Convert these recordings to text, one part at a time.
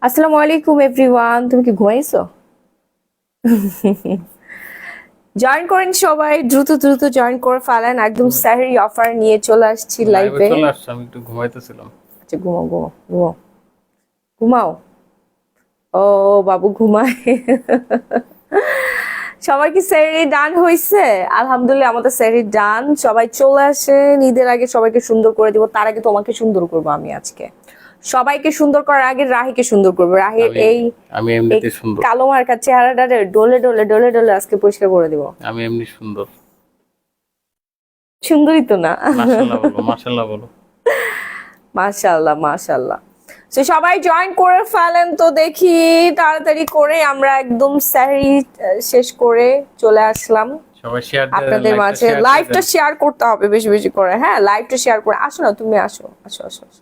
আসসালামু আলাইকুম এভরিওয়ান, তুমি কি ঘুমাইছো? জয়েন করেন সবাই, দ্রুত দ্রুত জয়েন করে ফেলেন। একদম তুমি সাহরি অফার নিয়ে চলে আসছি লাইভে লাইভে। চলে আসছো, আমি একটু ঘুমাইতেছিলাম। আচ্ছা, ঘুমাও ঘুমাও ঘুমাও ঘুমাও। ও বাবু ঘুমায়। সবার কি সেহরি ডান হইছে? আলহামদুলিল্লাহ, আমাদের সেহরি ডান। সবাই চলে আসেন, ঈদের আগে সবাইকে সুন্দর করে দিব। তার আগে তোমাকে সুন্দর করবো আমি আজকে। সবাইকে সুন্দর করার আগে রাহিকে সুন্দর করবো। রাহির আমি এই আমি এই এমনিতে সুন্দর। কালো মার্কার চেহারাটা ডলে ডলে ডলে ডলে আজকে পরিষ্কার করে দিব। আমি এমনি সুন্দর। সুন্দরই তো না? মাশাআল্লাহ বলো, মাশাআল্লাহ বলো। মাশাআল্লাহ মাশাআল্লাহ। তো সবাই জয়েন করে ফেলেন তো দেখি, তাড়াতাড়ি করে আমরা একদম সাহরি শেষ করে চলে আসলাম সবাই শেয়ার দিয়ে দেন, আপনাদের লাইভটা মাঝে। শেয়ার দিয়ে লাইভটা দেন। শেয়ার করতে হবে বেশি বেশি করে। হ্যাঁ, লাইভটা শেয়ার করে আসো না, তুমি আসো আসো আসো আসো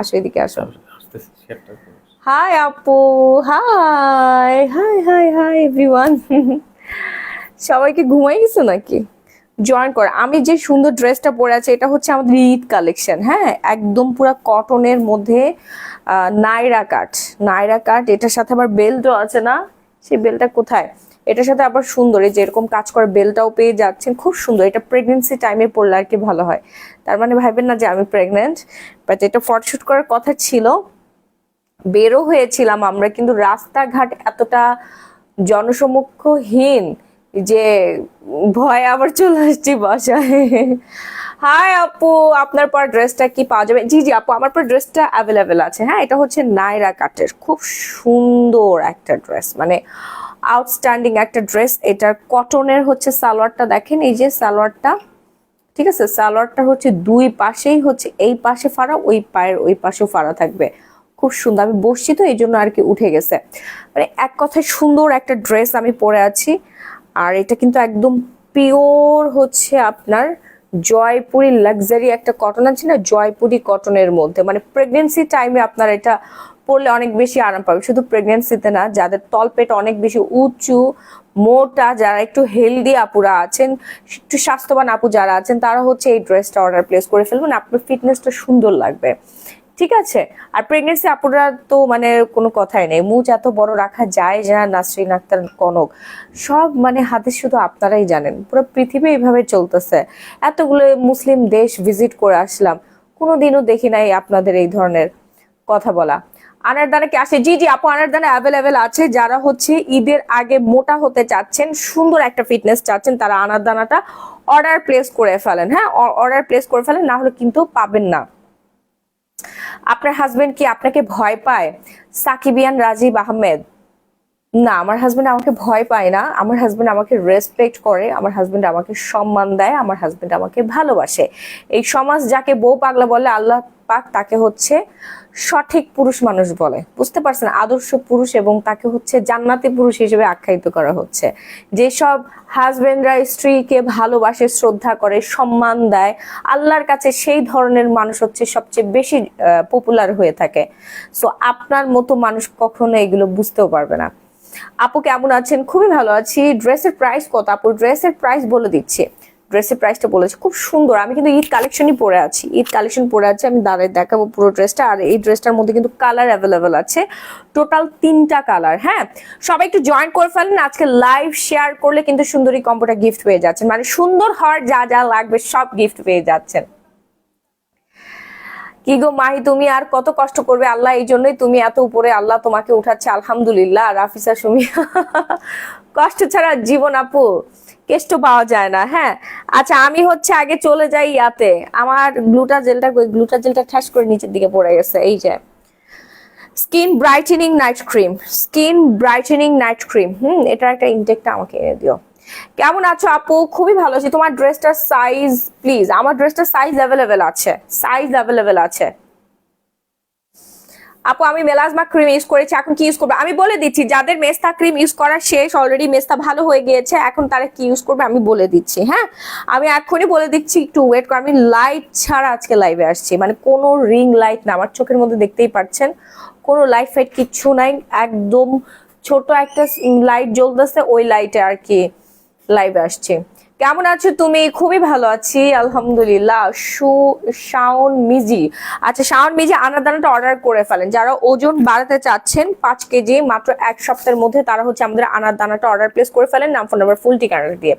আসো, এদিকে আসো। আসতেছি, শেয়ারটা করো। হাই আপু, high high high hi everyone. সবাইকে ঘুমাই গেছে নাকি? জয়েন কর। আমি যে সুন্দর ড্রেসটা পরে আছি এটা হচ্ছে আমাদের ঈদ কালেকশন। হ্যাঁ, একদম পুরো কটনের মধ্যে নাইরা কাট। নাইরা কাট, এটার সাথে আবার বেল্টও আছে না? সেই বেল্টটা কোথায়? এটার সাথে আবার সুন্দর এই যে এরকম কাজ করে বেল্টটাও পেয়ে যাচ্ছেন, খুব সুন্দর। এটা প্রেগনেন্সি টাইমে পরলে আর কি ভালো হয়। তার মানে ভাববেন না যে আমি প্রেগনেন্ট, বাট এটা ফটোশুট করার কথা ছিল, বেরো হয়েছিলাম আমরা, কিন্তু রাস্তাঘাট এতটা জনসমক্ষহীন যে ভয় আবার চলে আসছি বাসায়। হাই আপু, আপনার পর ড্রেসটা কি পাওয়া যাবে? জি জি আপু, আমার পর ড্রেসটা অ্যাভেলেবেল আছে। হ্যাঁ, এটা হচ্ছে নাইরা কাটের খুব সুন্দর একটা ড্রেস, মানে আউটস্ট্যান্ডিং একটা ড্রেস। এটার কটনের হচ্ছে সালোয়ারটা দেখেন, এই যে সালোয়ারটা, ঠিক আছে? সালোয়ারটা হচ্ছে দুই পাশেই হচ্ছে, এই পাশে ফাড়া, ওই পায়ের ওই পাশেও ফাড়া থাকবে। খুব সুন্দর। আমি বসছি তো এই জন্য আর কি উঠে গেছে। মানে এক কথায় সুন্দর একটা ড্রেস আমি পরে আছি। আর এটা কিন্তু একদম পিওর হচ্ছে আপনার জয়পুরি লাক্সারি একটা কটন আছে না, জয়পুরি কটনের মধ্যে। মানে প্রেগনেন্সি টাইমে আপনার এটা পরলে অনেক বেশি আরাম পাবে। শুধু প্রেগনেন্সিতে না, যাদের তলপেট অনেক বেশি উঁচু মোটা, যারা একটু হেলদি আপুরা আছেন, একটু স্বাস্থ্যবান আপু যারা আছেন, তারা হচ্ছে এই ড্রেসটা অর্ডার প্লেস করে ফেলবেন। আপনার ফিটনেসটা সুন্দর লাগবে, ঠিক আছে? আর প্রেগনেন্সি আপুরা তো মানে কোনো কথাই নেই, মুখ এত বড় রাখা যায় যা, নাসরিন আক্তার, কনক, সব মানে হাদিস শুধু আপনারাই জানেন। পুরো পৃথিবী এইভাবে চলতেছে। এতগুলো মুসলিম দেশ ভিজিট করে আসলাম, কোনোদিনও দেখি নাই আপনাদের এই ধরনের কথা বলা। আনারদানা কি আসে? জি জি আপু, আনারদানা অ্যাভেলেবেল আছে। যারা হচ্ছে ঈদের আগে মোটা হতে চাচ্ছেন, সুন্দর একটা ফিটনেস চাচ্ছেন, তারা আনারদানাটা অর্ডার প্লেস করে ফেলেন। হ্যাঁ, অর্ডার প্লেস করে ফেলেন, না হলে কিন্তু পাবেন না। আপনার হাজবেন্ড কি আপনাকে ভয় পায়? সাকিবিয়ান রাজীব আহমেদ, না, আমার হাজবেন্ড আমাকে ভয় পায় না। আমার হাজবেন্ড আমাকে রেসপেক্ট করে, আমার হাজবেন্ড আমাকে সম্মান দেয়, আমার হাজবেন্ড আমাকে ভালোবাসে। এই সমাজ যাকে বউ পাগলা বলে, আল্লাহ পাক তাকে হচ্ছে সঠিক পুরুষ মানুষ বলে। বুঝতে পারছেন? আদর্শ পুরুষ, এবং তাকে হচ্ছে জান্নাতি পুরুষ হিসেবে আখ্যায়িত করা হচ্ছে। যেসব হাজবেন্ডরা স্ত্রীকে ভালোবাসে, শ্রদ্ধা করে, সম্মান দেয়, আল্লাহর কাছে সেই ধরনের মানুষ হচ্ছে সবচেয়ে বেশি পপুলার হয়ে থাকে। সো আপনার মতো মানুষ কখনো এগুলো বুঝতেও পারবে না। আপু কেমন আছেন? খুবই ভালো আছি। ড্রেসের প্রাইস কত আপু? ড্রেসের প্রাইস বলে দিচ্ছি, ড্রেসের প্রাইসটা বলেছি। খুব সুন্দর। আমি কিন্তু ঈদ কালেকশনই পরে আছি, ঈদ কালেকশন পরে আছি। আমি দাঁড়ায় দেখাবো পুরো ড্রেসটা। আর এই ড্রেসটার মধ্যে কিন্তু কালার অ্যাভেলেবেল আছে, টোটাল 3টা কালার। হ্যাঁ, সবাই একটু জয়েন করে ফেলেন। আজকে লাইভ শেয়ার করলে কিন্তু সুন্দরী কম্বোটা গিফট পেয়ে যাচ্ছেন, মানে সুন্দর হওয়ার যা যা লাগবে সব গিফট পেয়ে যাচ্ছেন। কি গো মাহি, তুমি আর কত কষ্ট করবে? আল্লাহ এই জন্যই তুমি এত উপরে, আল্লাহ তোমাকে উঠাচ্ছে, আলহামদুলিল্লাহ। রাফিসা সুমি, কষ্ট ছাড়া জীবন আপু, কেষ্ট পাওয়া যায় না। হ্যাঁ, আচ্ছা, আমি হচ্ছে আগে চলে যাই ইয়াতে। আমার গ্লুটা জেলটা ঠাস করে নিচের দিকে পড়ে গেছে। এই যে skin brightening night cream, skin brightening night cream. এটার একটা ইনটেকটা আমাকে এনে দিও। কেমন আছো আপু? খুবই ভালো আছি। তোমার ড্রেসটার সাইজ প্লিজ, আমার ড্রেসটার সাইজ অ্যাভেলেবেল আছে, সাইজ অ্যাভেলেবেল আছে। আপু আমি মেলাজমা ক্রিম ইউজ করেছি, এখন কি ইউজ করবে আমি বলে দিচ্ছি। যাদের মেস্তা ক্রিম ইউজ করা শেষ, অলরেডি মেস্তা ভালো হয়ে গিয়েছে, এখন তারা কি ইউজ করবে আমি বলে দিচ্ছি। হ্যাঁ, আমি এখনই বলে দিচ্ছি, একটু ওয়েট করো। আমি লাইট ছাড়া আজকে লাইভে আসছি, মানে কোনো রিং লাইট না, আমার চোখের মধ্যে দেখতেই পাচ্ছেন কোনো লাইট ফাইট কিচ্ছু নাই। একদম ছোট একটা লাইট জ্বলতেছে, ওই লাইটে আর কি লাইভে আসছে। কেমন আছো তুমি? খুবই ভালো আছি আলহামদুলিল্লাহ। শাওন মিজি, আচ্ছা শাওন মিজি আনাদানাটা অর্ডার করে ফেলেন। যারা ওজন বাড়াতে চাচ্ছেন 5 কেজি মাত্র 1 সপ্তাহের মধ্যে, তারা হচ্ছে আমাদের আনাদানাটা অর্ডার প্লেস করে ফেলেন নাম ফোন নাম্বার ফুল ঠিকানা দিয়ে।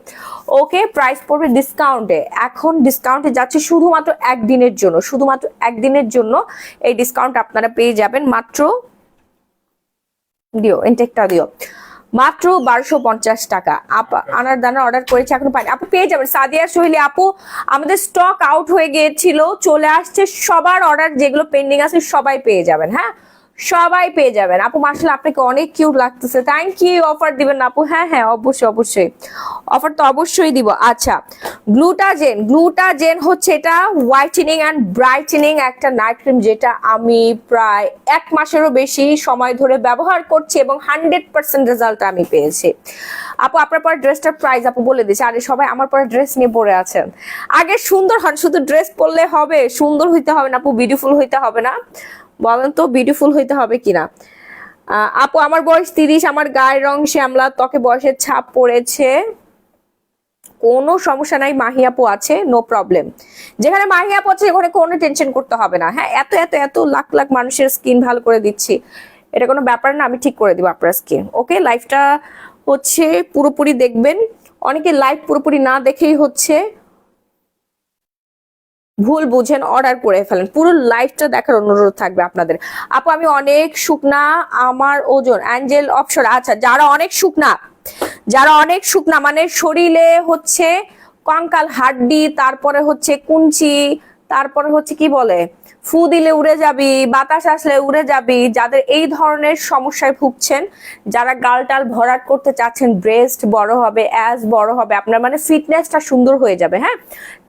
ওকে, প্রাইস পড়বে ডিসকাউন্টে। এখন ডিসকাউন্টে যাচ্ছে শুধুমাত্র একদিনের জন্য, শুধুমাত্র একদিনের জন্য এই ডিসকাউন্ট আপনারা পেয়ে যাবেন। মাত্র দিও ইনটেকটা দিও মাত্র 1250 টাকা। আনার দানা অর্ডার করেছে, এখনো পাইনি। আপু পেয়ে যাবেন। সাদিয়া সোহেলি আপু, আমাদের স্টক আউট হয়ে গিয়েছিল, চলে আসছে। সবার অর্ডার যেগুলো পেন্ডিং আছে সবাই পেয়ে যাবেন। হ্যাঁ, সবাই পেয়ে যাবেন। আপু মার্শাল আপনাকে অনেক কিউট লাগতেছে, থ্যাংক ইউ। অফার দিবেন আপু? হ্যাঁ হ্যাঁ, অবশ্যই অবশ্যই, অফার তো অবশ্যই দিব। আচ্ছা, গ্লুটাজেন হচ্ছে এটা হোয়াইটেনিং অ্যান্ড ব্রাইটেনিং একটা নাইট ক্রিম, যেটা আমি প্রায় 1 মাসেরও বেশি সময় ধরে ব্যবহার করছি এবং 100% রেজাল্ট আমি পেয়েছি। আপু আপনার পরে ড্রেসটার প্রাইস আপু বলে দিচ্ছে। আরে সবাই আমার পরে ড্রেস নিয়ে পড়ে আছেন। আগে সুন্দর হন, শুধু ড্রেস পরলে হবে? সুন্দর হইতে হবে না আপু, বিউটিফুল হইতে হবে না? বলেন তো বিউটিফুল হইতে হবে কিনা। আপু আমার বয়স 30, আমার গায়ের রং শ্যামলা, ত্বকে বয়সের ছাপ পড়েছে, কোনো সমস্যা নাই। মাহি আপু আছে, নো প্রবলেম। যেখানে মাহি আপু আছে ওখানে কোনো টেনশন করতে হবে না। হ্যাঁ, এত এত এত লাখ লাখ মানুষের স্কিন ভালো করে দিচ্ছি, এটা কোনো ব্যাপার না, আমি ঠিক করে দিব আপনার স্কিন। ওকে, লাইফটা হচ্ছে পুরোপুরি দেখবেন। অনেকে লাইফ পুরোপুরি না দেখেই হচ্ছে ভুল বুঝেন, অর্ডার করে ফেলেন। পুরো লাইফটা দেখার অনুরোধ থাকবে আপনাদের। আপু আমি অনেক শুকনা, আমার ওজন অ্যাঞ্জেল অপসর। আচ্ছা, যারা অনেক শুকনা মানে শরীরে হচ্ছে কঙ্কাল হাড্ডি, তারপরে হচ্ছে কুঞ্চি, তারপরে হচ্ছে কি বলে ফু দিলে উড়ে যাবি, বাতাস আসলে উড়ে যাবি, যাদের এই ধরনের সমস্যায় ভুগছেন, যারা গালটাল ভরাট করতে চাচ্ছেন, ব্রেস্ট বড় হবে, অ্যাস বড় হবে, আপনার মানে ফিটনেসটা সুন্দর হয়ে যাবে। হ্যাঁ,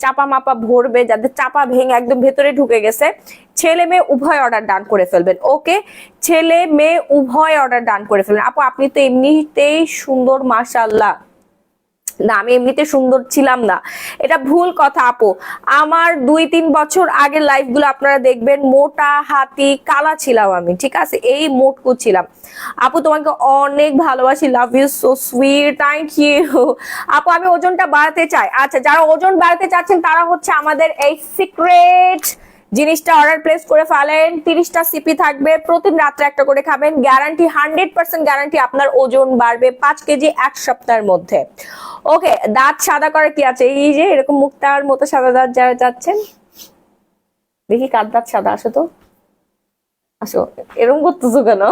চাপা মাপা ভরবে, যাদের চাপা ভেঙে একদম ভেতরে ঢুকে গেছে, ছেলে মেয়ে উভয় অর্ডার ডান করে ফেলবেন। ওকে, ছেলে মেয়ে উভয় অর্ডার ডান করে ফেলবেন। আপু আপনি তো এমনিতেই সুন্দর মাশাআল্লাহ। না, আমি এমনিতে সুন্দর ছিলাম না, এটা ভুল কথা আপু। আমার 2-3 বছর আগের লাইফ গুলো আপনারা দেখবেন, মোটা হাতি কালা ছিলাম আমি, ঠিক আছে, এই মোটকু ছিলাম। আপু তোমাকে অনেক ভালোবাসি, love you so sweet, thank you. আপু আমি ওজনটা বাড়াতে চাই। আচ্ছা, যারা ওজন বাড়াতে চাচ্ছেন তারা হচ্ছে আমাদের এই সিক্রেট জিনিসটা অর্ডার প্লেস করে ফেলেন। 30টা সিপি থাকবে, প্রতিদিন রাত্রে একটা করে খাবেন, গ্যারান্টি 100% গ্যারান্টি আপনার ওজন বাড়বে 5 কেজি 1 সপ্তাহের মধ্যে। ওকে, দাঁত সাদা করার কি আছে? এই যে এরকম মুক্তার মতো সাদা দাঁত যারা চাচ্ছেন, দেখি কার দাঁত সাদা, আসো তো, আসো, এরকম করতেছো কেন?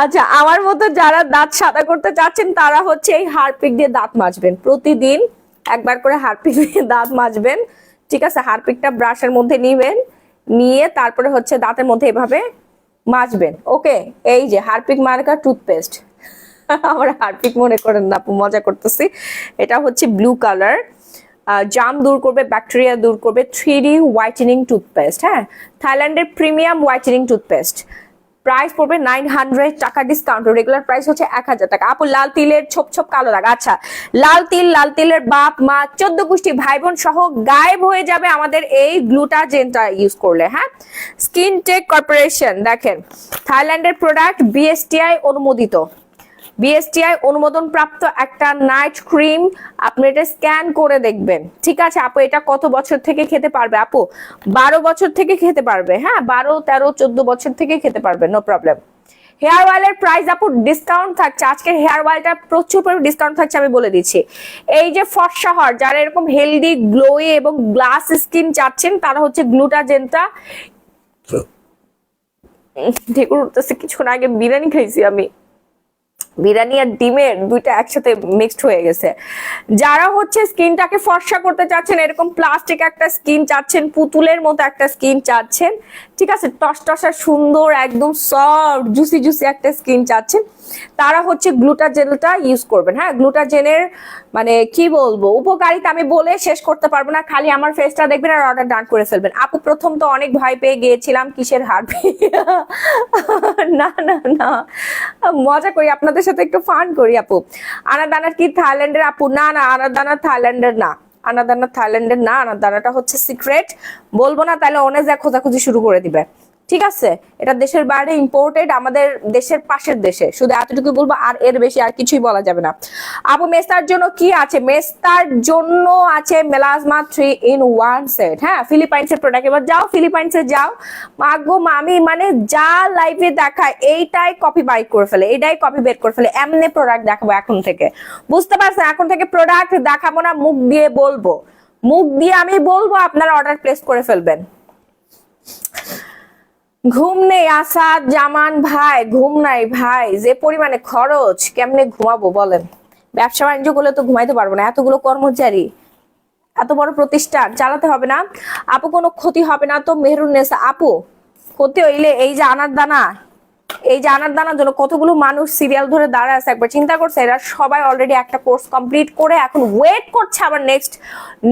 আচ্ছা, আমার মতো যারা দাঁত সাদা করতে চাচ্ছেন তারা হচ্ছে এই হারপিক দিয়ে দাঁত মাজবেন, প্রতিদিন একবার করে হারপিক দিয়ে দাঁত মাজবেন। ঠিক আছে, হারপিকটা ব্রাশের মধ্যে নিবেন, নিয়ে তারপরে হচ্ছে দাঁতের মধ্যে এভাবে মাজবেন। ওকে, এই যে হারপিক মার্কা টুথপেস্ট, আমার হারপিক মনে করেন না আপু, মজা করতেছি। এটা হচ্ছে ব্লু কালার, জাম দূর করবে, ব্যাকটেরিয়া দূর করবে, 3D হোয়াইটেনিং টুথপেস্ট। হ্যাঁ, থাইল্যান্ডের প্রিমিয়াম হোয়াইটেনিং টুথপেস্ট। প্রাইস পড়বে 900 টাকা ডিসকাউন্ট, রেগুলার প্রাইস হচ্ছে 1000 টাকা। আপু লাল তিলের ছোপ ছোপ কালো দাগ, আচ্ছা লাল তিলের বাপ মা 14 গোষ্ঠী ভাই বোন সহ গায়েব হয়ে যাবে আমাদের এই গ্লুটাজেনটা ইউজ করলে। হ্যাঁ, স্কিন টেক কর্পোরেশন, দেখেন থাইল্যান্ডের প্রোডাক্ট, বিএসটিআই অনুমোদিত, বিএসটিআই অনুমোদন প্রাপ্ত একটা নাইট ক্রিম। আপনি এটা স্ক্যান করে দেখবেন। ঠিক আছে আপু, এটা কত বছর থেকে খেতে পারবে? আপু 12 বছর থেকে খেতে পারবে। হ্যাঁ, 12, 13, 14 বছর থেকে খেতে পারবে, নো প্রবলেম। হেয়ার অয়েলের প্রাইস আপু ডিসকাউন্ট থাকছে, আজকের হেয়ার অয়েলটা প্রচুর পরিমাণে ডিসকাউন্ট থাকছে, আমি বলে দিচ্ছি। এই যে ফর্সা হওয়ার, যারা এরকম হেলদি গ্লোই এবং গ্লাস স্কিন চাচ্ছেন, তারা হচ্ছে গ্লুটাজেনটা, ঢেকুর উঠতেছে, কিছুক্ষণ আগে বিরিয়ানি খাইছি আমি, বিরিয়ানি আর ডিমের দুইটা একসাথে মিক্সড হয়ে গেছে। যারা হচ্ছে স্কিনটাকে ফর্সা করতে চাচ্ছেন, এরকম প্লাস্টিক একটা স্কিন চাচ্ছেন, পুতুলের মতো একটা স্কিন চাচ্ছেন, ঠিক আছে, টসটসা সুন্দর একদম সফট জুসি জুসি একটা স্কিন চাচ্ছেন, তারা হচ্ছে গ্লুটাজেনটা ইউজ করবেন। হ্যাঁ, গ্লুটাজেনের মানে কি বলবো উপকারিতা আমি বলে শেষ করতে পারবো না, খালি আমার ফেসটা দেখবেন আর অর্ডার ডান করে ফেলবেন। আপু প্রথম তো অনেক ভয় পেয়ে গিয়েছিলাম, কিসের হারপিক? না না না, মজা করি আপনাদের সাথে, একটু ফান করি। আপু আনাদানা কি থাইল্যান্ডের? আপু না না, আনাদানা থাইল্যান্ডের না, আনাদানা থাইল্যান্ডের না, আনাদানাটা হচ্ছে সিক্রেট, বলবো না তাহলে অনেক খোঁজাখুঁজি শুরু করে দিবে। ঠিক আছে, এটা দেশের বাইরে ইম্পোর্টেড, আমাদের দেশের পাশের দেশে, শুধু এতটুকু বলবো, আর এর বেশি আর কিছুই বলা যাবে না। আপু মেস্তার জন্য কি আছে? মেস্তার জন্য আছে মেলাজমা 3-in-1 সেট। হ্যাঁ, ফিলিপাইন্সের প্রোডাক্ট। এবার যাও ফিলিপাইন্সে যাও, মাগো মামি, মানে যা লাইভে দেখায় এইটাই কপি বাই করে ফেলে, এটাই কপি বের করে ফেলে। এমনি প্রোডাক্ট দেখাবো এখন থেকে, বুঝতে পারছেন? এখন থেকে প্রোডাক্ট দেখাবো না, মুখ দিয়ে বলবো, মুখ দিয়ে আমি বলবো, আপনারা অর্ডার প্লেস করে ফেলবেন। ঘুম নেই আসাদ জামান ভাই, ঘুম নাই ভাই, যে পরিমাণে খরচ কেমনে ঘুমাবো বলেন? ব্যবসা বাণিজ্য করলে তো ঘুমাইতে পারবো না, এতগুলো কর্মচারী, এত বড় প্রতিষ্ঠান চালাতে হবে না। আপু কোনো ক্ষতি হবে না তো? মেহরুন্নেসা আপু, ক্ষতি হইলে এই যে আনার দানা, এই যে আনার দানার জন্য কতগুলো মানুষ সিরিয়াল ধরে দাঁড়ায় আছে, একবার চিন্তা করছে? এরা সবাই অলরেডি একটা কোর্স কমপ্লিট করে এখন ওয়েট করছে আবার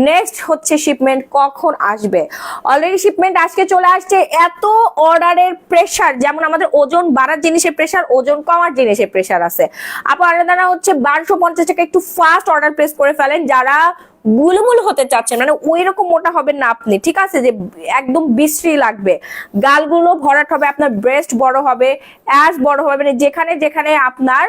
নেক্সট হচ্ছে শিপমেন্ট কখন আসবে। অলরেডি শিপমেন্ট আজকে চলে আসছে। এত অর্ডারের প্রেসার, যেমন আমাদের ওজন বাড়ার জিনিসের প্রেসার, ওজন কমার জিনিসের প্রেসার আছে। আপু আনার দানা হচ্ছে 1250 টাকা, একটু ফাস্ট অর্ডার প্লেস করে ফেলেন যারা গুলমুল হতে চাচ্ছেন, মানে ওই রকম মোটা হবেন না আপনি, ঠিক আছে? যে একদম বিশ্রী লাগবে, গালগুলো ভরাট হবে, আপনার ব্রেস্ট বড় হবে, অ্যাস বড় হবে, মানে যেখানে যেখানে আপনার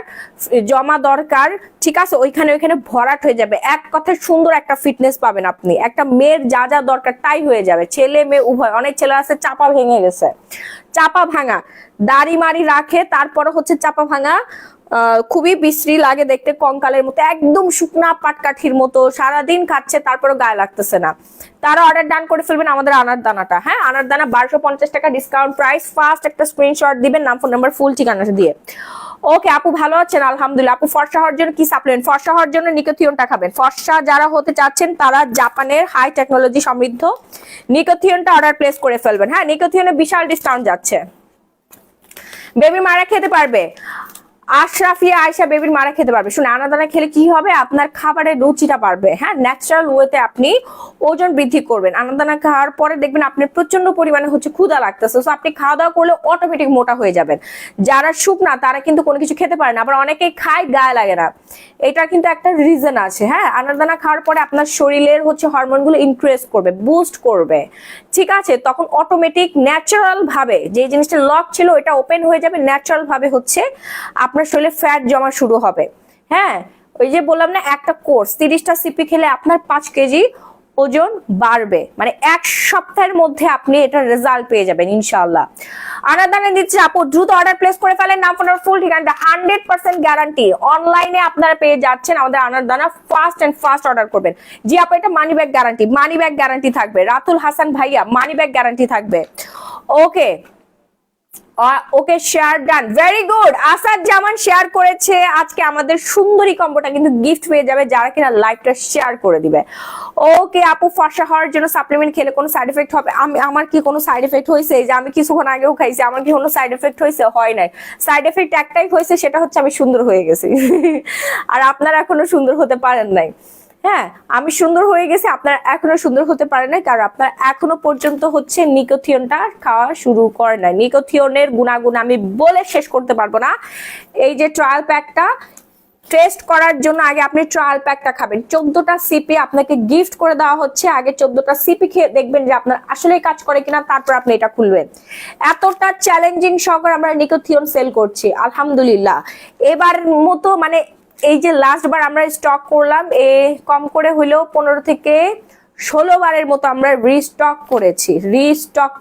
জমা দরকার, ঠিক আছে, ওইখানে ওইখানে ভরাট হয়ে যাবে। এক কথায় সুন্দর একটা ফিটনেস পাবেন আপনি। একটা মেয়ের যা যা দরকার তাই হয়ে যাবে, ছেলে মেয়ে উভয়। অনেক ছেলে আছে চাপা ভেঙে গেছে, চাপা ভাঙা, দাড়ি মারি রাখে, তারপরে হচ্ছে চাপা ভাঙা, খুবই বিশ্রী লাগে দেখতে, কঙ্কালের মতো, একদম শুকনা পাটকাঠির মতো, সারাদিন খাচ্ছে তারপরে গায়ে লাগতেছে না। তারা অর্ডার ডান করে ফেলবেন আমাদের আনার দানাটা। হ্যাঁ, আনার দানা 1250 টাকা ডিসকাউন্ট প্রাইস। ফার্স্ট একটা স্ক্রিনশট দিবেন, নাম ফোন নাম্বার ফুল ঠিকানা দিয়ে। ওকে আপু ভালো আছেন? আলহামদুলিল্লাহ। আপু ফর্সা হওয়ার জন্য কি সাপ্লিমেন্ট? ফর্সা হওয়ার জন্য নিকোথিয়নটা খাবেন। ফর্সা যারা হতে চাচ্ছেন তারা জাপানের হাই টেকনোলজি সমৃদ্ধ নিকোথিয়নটা অর্ডার প্লেস করে ফেলবেন। হ্যাঁ, নিকোথিয়নে বিশাল ডিসকাউন্ট যাচ্ছে। বেবির মারা খেতে পারবে, আশরাফিয়া আয়শা বেবির মারা খেতে পারবে। শুনে আনাদানা খেলে কি হবে? আপনার খাবারের রুচিটা বাড়বে। হ্যাঁ, ন্যাচারাল ওয়েতে আপনি ওজন বৃদ্ধি করবেন। আনাদানা খাওয়ার পরে দেখবেন আপনার প্রচন্ড পরিমাণে হচ্ছে ক্ষুধা লাগতেছে, সো আপনি খাওয়া দাওয়া করলে অটোমেটিক মোটা হয়ে যাবেন। যারা শুকনা তারা কিন্তু কোনো কিছু খেতে পারে না, আবার অনেকেই খায় গায়ে লাগে না, এটা কিন্তু একটা রিজন আছে। হ্যাঁ, আনাদানা খাওয়ার পরে আপনার শরীরের হচ্ছে হরমোনগুলো ইনক্রিজ করবে, বুস্ট করবে, ঠিক আছে? তখন অটোমেটিক ন্যাচারাল ভাবে যে জিনিসটা লক ছিল এটা ওপেন হয়ে যাবে, ন্যাচারাল ভাবে হচ্ছে আপনার শরীরে ফ্যাট জমা শুরু হবে। হ্যাঁ, ওই যে বললাম না, একটা কোর্স 30টা সিপি খেলে আপনার 5 কেজি ওজন বাড়বে, মানে 1 সপ্তাহের মধ্যে আপনি এটা রেজাল্ট পেয়ে যাবেন ইনশাআল্লাহ। আনাদানা দিচ্ছে আপু, দ্রুত অর্ডার প্লেস করে ফেলেন, নাম ফোন ফুল ঠিকানা 100% গ্যারান্টি। অনলাইনে আপনারা পেয়ে যাচ্ছেন আমাদের আনাদানা, ফাস্ট এন্ড ফাস্ট অর্ডার করবেন। জি আপু এটা money back guarantee, money back guarantee থাকবে। রাতুল হাসান ভাইয়া মানি ব্যাগ গ্যারান্টি থাকবে। Okay okay, share done, very good. Asad Zaman share করেছে আজকে আমাদের সুন্দরী কম্বোটা কিন্তু গিফট পেয়ে যাবে যারা কিনা লাইভটা শেয়ার করে দিবে। ওকে আপু, ফর্সা হওয়ার জন্য সাপ্লিমেন্ট খেলে কোনো সাইড এফেক্ট হবে? আমার কি কোনো সাইড এফেক্ট হয়েছে? যে আমি কিছুক্ষণ আগেও খাইছি, আমার কি কোনো সাইড এফেক্ট হয়েছে? হয় নাই। সাইড এফেক্ট একটাই হয়েছে, সেটা হচ্ছে আমি সুন্দর হয়ে গেছি। আর আপনারা এখনো সুন্দর হতে পারেন নাই। হ্যাঁ, আমি সুন্দর হয়ে গেছি, আপনারা এখনো সুন্দর হতে পারে না, কারণ আপনারা এখনো পর্যন্ত হচ্ছে নিকোথিয়নটা খাওয়া শুরু করে নাই। নিকোথিয়নের গুণাগুণ আমি বলে শেষ করতে পারবো না। এই যে ট্রায়াল প্যাকটা টেস্ট করার জন্য আগে আপনি ট্রায়াল প্যাকটা খাবেন। 14টা সিপি আপনাকে গিফট করে দেওয়া হচ্ছে, আগে 14টা সিপি খেয়ে দেখবেন যে আপনার আসলেই কাজ করে কিনা, তারপর আপনি এটা খুলবেন। এতটা চ্যালেঞ্জিং সহকারে আমরা নিকোথিয়ন সেল করছি আলহামদুলিল্লাহ। এবার মতো মানে এই যে লাস্ট বার আমরা স্টক করলাম, কম করে হইলেও 15 থেকে 16 বারের মতো আমরা রিস্টক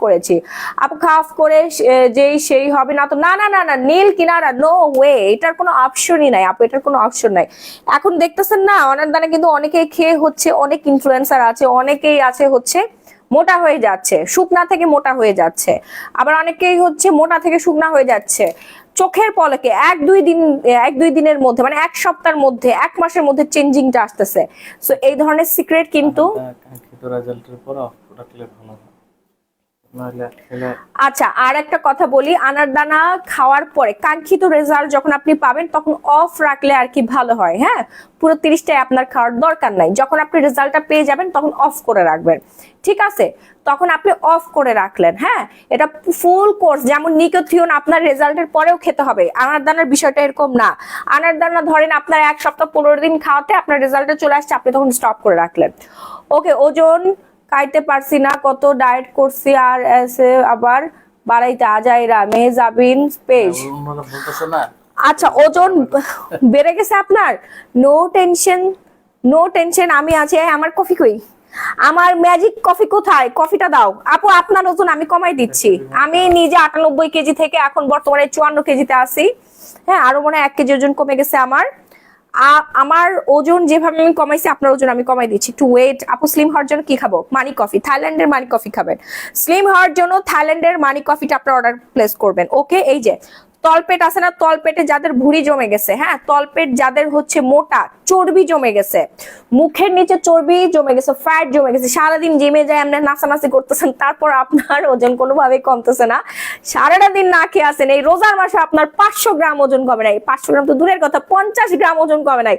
করেছি। আপু খাফ করে যেই সেই হবে না তো? না না না না, নীল কিনারা, নো ওয়ে, এটার কোনো অপশনই নাই আপু, এটার কোনো অপশন নাই। এখন দেখতেছেন না অনার দানে কিন্তু অনেকেই খেয়ে হচ্ছে, অনেক ইনফ্লুয়েন্সার আছে, অনেকেই আছে হচ্ছে মোটা হয়ে যাচ্ছে, শুকনা থেকে মোটা হয়ে যাচ্ছে, আবার অনেকেই হচ্ছে মোটা থেকে শুকনা হয়ে যাচ্ছে চোখের পলকে। এক দুই দিনের মধ্যে, মানে 1 সপ্তাহের মধ্যে, 1 মাসের মধ্যে চেঞ্জিংটা আসতেছে। সো এই ধরনের সিক্রেট কিন্তু রেজাল্টের পর প্রোডাক্ট ভালো হয়। আচ্ছা, আর একটা কথা বলি, আনার দানা খাওয়ার পরে কাঙ্ক্ষিত রেজাল্ট যখন আপনি পাবেন তখন অফ রাখলে আর কি ভালো হয়। হ্যাঁ, পুরো 30টাই আপনার খাওয়ার দরকার নাই। যখন আপনি রেজাল্টটা পেয়ে যাবেন তখন অফ করে রাখবেন, ঠিক আছে? তখন আপনি অফ করে রাখলেন। হ্যাঁ, এটা ফুল কোর্স, যেমন নিকোথিয়ন আপনার রেজাল্টের পরেও খেতে হবে, আনার দানার বিষয়টা এরকম না। আনার দানা ধরেন আপনার 1 সপ্তাহ 15 দিন খাওয়াতে আপনার রেজাল্টে চলে আসছে, আপনি তখন স্টপ করে রাখলেন। ওকে, ওজন খাইতে পারছি না, কত ডায়েট করছি আর এসে আবার বাড়াইতে আজাইরা মেহজাবিন পেজ। ওনারা বলতেছে না আচ্ছা ওজন বেড়ে গেছে আপনার, নো টেনশন নো টেনশন, আমি আছি। এই, আমার কফি কই, আমার ম্যাজিক কফি কোথায়, কফিটা দাও আপু। আপনার ওজন আমি কমাই দিচ্ছি, আমি নিজে 98 কেজি থেকে এখন বর্তমানে 54 কেজিতে আছি। হ্যাঁ, আরো মনে হয় 1 কেজি ওজন কমে গেছে আমার। আমার ওজন যেভাবে আমি কমাইছি আপনার ওজন আমি কমাই দিচ্ছি, একটু ওয়েট। আপু স্লিম হওয়ার জন্য কি খাবো? মানি কফি, থাইল্যান্ডের মানি কফি খাবেন। স্লিম হওয়ার জন্য থাইল্যান্ডের মানি কফিটা আপনার অর্ডার প্লেস করবেন। ওকে, এই যে তলপেট আছে না, তলপেটে যাদের ভুঁড়ি জমে গেছে, হ্যাঁ তলপেট যাদের হচ্ছে মোটা, চর্বি জমে গেছে, মুখের নিচে চর্বি জমে গেছে, ফ্যাট জমে গেছে, সারাদিন জিমে যায় এমনি নাচানাচি করতেছেন, তারপর আপনার ওজন কোনোভাবেই কমতেছে না, সারাটা দিন না খেয়ে আছেন, এই রোজার মাসে আপনার 500 গ্রাম ওজন কমে নাই, 500 গ্রাম তো দূরের কথা, 50 গ্রাম ওজন কমে নাই,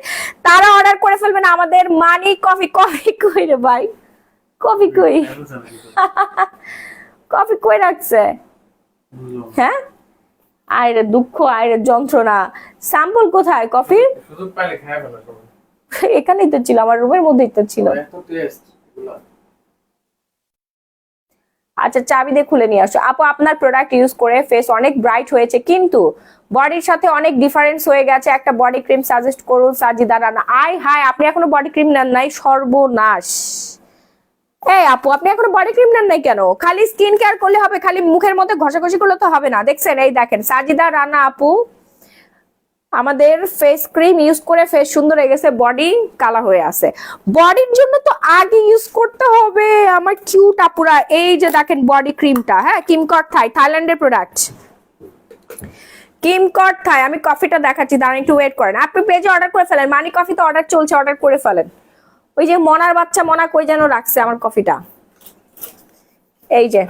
তারা অর্ডার করে ফেলবেন আমাদের মানি কফি। কফি কই রে ভাই, কফি কই? কফি কই রাখছে? হ্যাঁ, আরে দুঃখ, আরে যন্ত্রণা, স্যাম্পল কোথায় কফির? সুযোগ পাইলে খায় ফেলা সবাই। এখানেই তো ছিল, আমার রুমের মধ্যেই তো ছিল। এত টেস্ট এগুলা। আচ্ছা চাবি দিয়ে খুলে নিয়ে আসো। আপু আপনার প্রোডাক্ট ইউজ করে ফেস অনেক ব্রাইট হয়েছে, কিন্তু বডির সাথে অনেক ডিফারেন্স হয়ে গেছে, একটা বডি ক্রিম সাজেস্ট করুন সাজিদা রানা। আয় হায়, আপনি এখনো বডি ক্রিম নেন নাই? সর্বনাশ। এই আপু আপনি এখনো বডি ক্রিম নেন নাই কেন? খালি স্কিন কেয়ার করলে হবে, খালি মুখের মধ্যে ঘষাঘষি করলে তো হবে না। দেখছেন, এই দেখেন সাজিদা রানা আপু আমাদের ফেস ক্রিম ইউজ করে ফেস সুন্দর হয়ে গেছে, বডি কালা হয়ে আছে। বডির জন্য তো আগে ইউজ করতে হবে আমার কিউট আপুরা। এই যে দেখেন বডি ক্রিমটা, হ্যাঁ কিমকট থাই, থাইল্যান্ডের প্রোডাক্ট, কিমকট থাই। আমি কফিটা দেখাচ্ছি, দাঁড়ান একটু ওয়েট করেন। আপনি পেজে অর্ডার করে ফেলেন, মানি কফি তো অর্ডার চলছে, অর্ডার করে ফেলেন। ওই যে মনার বাচ্চা মনা কই যেন রাখছে আমার কফিটা। এই যে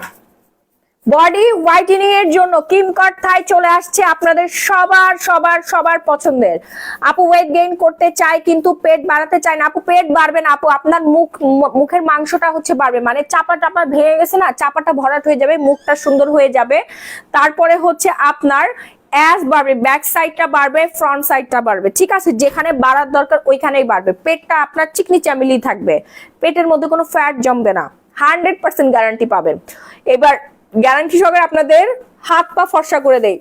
বডি হোয়াইটেনিং এর জন্য কিমকট থাই চলে আসছে আপনাদের সবার সবার সবার পছন্দের। আপু ওয়েট গেইন করতে চাই কিন্তু পেট বাড়াতে চাই না। আপু পেট বাড়বে না আপু, আপনার মুখের মাংসটা হচ্ছে বাড়বে, মানে চাপা টাপা ভেঙে গেছে না, চাপাটা ভরাট হয়ে যাবে, মুখটা সুন্দর হয়ে যাবে। তারপরে হচ্ছে আপনার অ্যাস বাড়বে, ব্যাক সাইডটা বাড়বে, ফ্রন্ট সাইডটা বাড়বে, ঠিক আছে? যেখানে বাড়ার দরকার ওইখানেই বাড়বে। পেটটা আপনার চিকনি চামিলি থাকবে, পেটের মধ্যে কোনো ফ্যাট জমবে না, 100% গ্যারান্টি পাবেন। এবার গ্যারান্টি সহকারে আপনাদের হাত পা ফর্সা করে দেই।